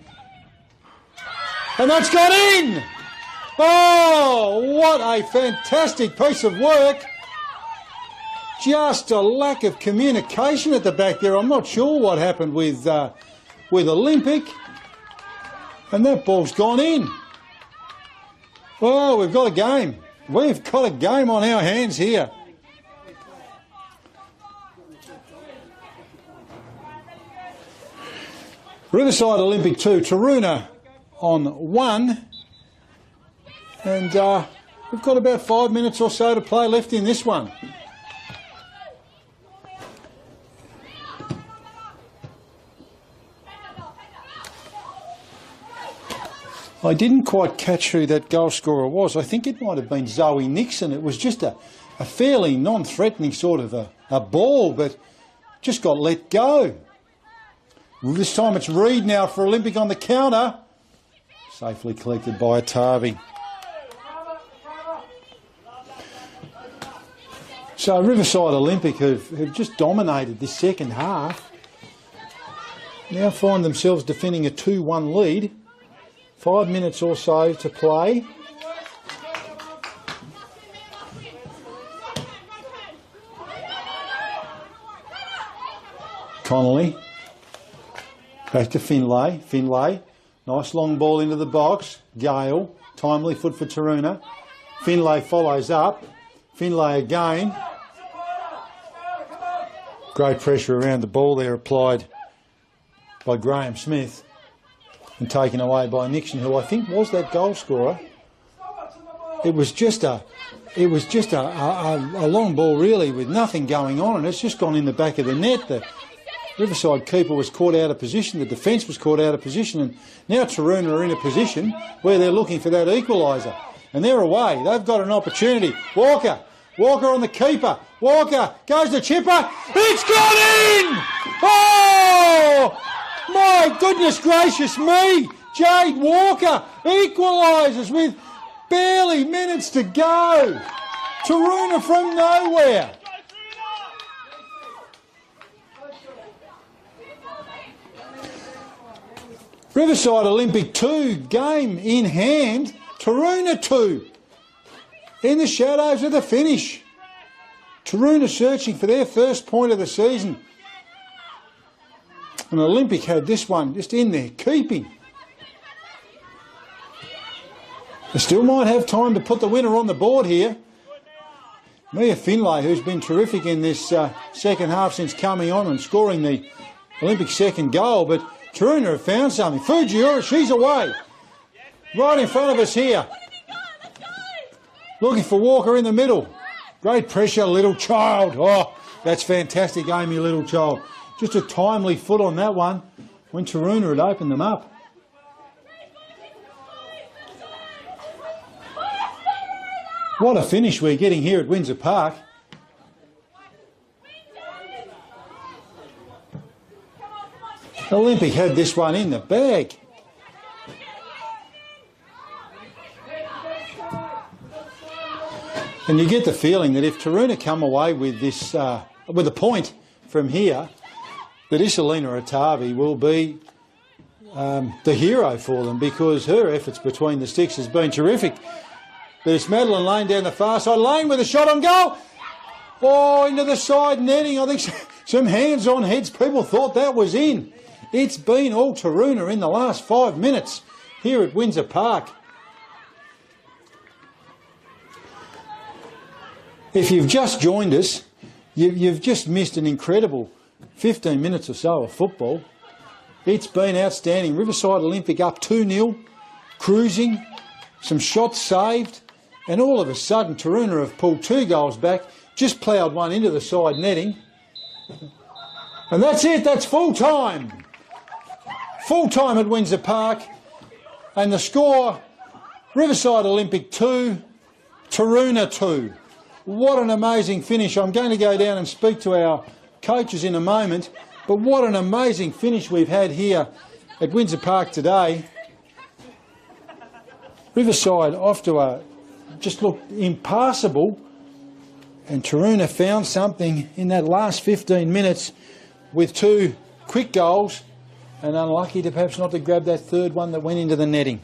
And that's gone in! Oh, what a fantastic piece of work. Just a lack of communication at the back there. I'm not sure what happened with Olympic. And that ball's gone in. Oh, we've got a game. We've got a game on our hands here. Riverside Olympic 2, Taroona on 1. And we've got about 5 minutes or so to play left in this one. I didn't quite catch who that goal scorer was. I think it might have been Zoe Nixon. It was just a fairly non-threatening sort of a ball, but just got let go. This time it's Reid now for Olympic on the counter. Safely collected by Atavi. So Riverside Olympic have just dominated this second half. Now find themselves defending a 2-1 lead. 5 minutes or so to play. Connolly. Back to Finlay. Finlay. Nice long ball into the box. Gale. Timely foot for Taroona. Finlay follows up. Finlay again. Great pressure around the ball there applied by Graham Smith and taken away by Nixon, who I think was that goal scorer. It was just a long ball really with nothing going on, and it's just gone in the back of the net. The Riverside keeper was caught out of position, the defence was caught out of position, and now Taroona are in a position where they're looking for that equaliser. And they're away. They've got an opportunity. Walker on the keeper. Walker goes to chipper. It's gone in! Oh! My goodness gracious me! Jade Walker equalises with barely minutes to go. Taroona from nowhere. Riverside Olympic 2, game in hand. Taroona 2. In the shadows of the finish. Taroona searching for their first point of the season. And Olympic had this one just in their keeping. They still might have time to put the winner on the board here. Mia Finlay, who's been terrific in this second half since coming on and scoring the Olympic second goal, but Taroona have found something. Fujiura, she's away. Right in front of us here. Looking for Walker in the middle. Great pressure, Little Child. Oh, that's fantastic, Amy Little Child. Just a timely foot on that one when Taroona had opened them up. What a finish we're getting here at Windsor Park. Olympic had this one in the bag. And you get the feeling that if Taroona come away with this, with a point from here, that Isalina Atavi will be the hero for them, because her efforts between the sticks has been terrific. There's Madeline Lane down the far side. Lane with a shot on goal. Oh, into the side netting. I think some hands on heads. People thought that was in. It's been all Taroona in the last 5 minutes here at Windsor Park. If you've just joined us, you've just missed an incredible 15 minutes or so of football. It's been outstanding. Riverside Olympic up 2-0, cruising, some shots saved, and all of a sudden Taroona have pulled 2 goals back, just ploughed one into the side netting. And that's it, that's full time. Full time at Windsor Park. And the score, Riverside Olympic 2, Taroona 2. What an amazing finish. I'm going to go down and speak to our coaches in a moment, but what an amazing finish we've had here at Windsor Park today. Riverside off to a, just looked impassable, and Taroona found something in that last 15 minutes with 2 quick goals, and unlucky to perhaps not to grab that third one that went into the netting.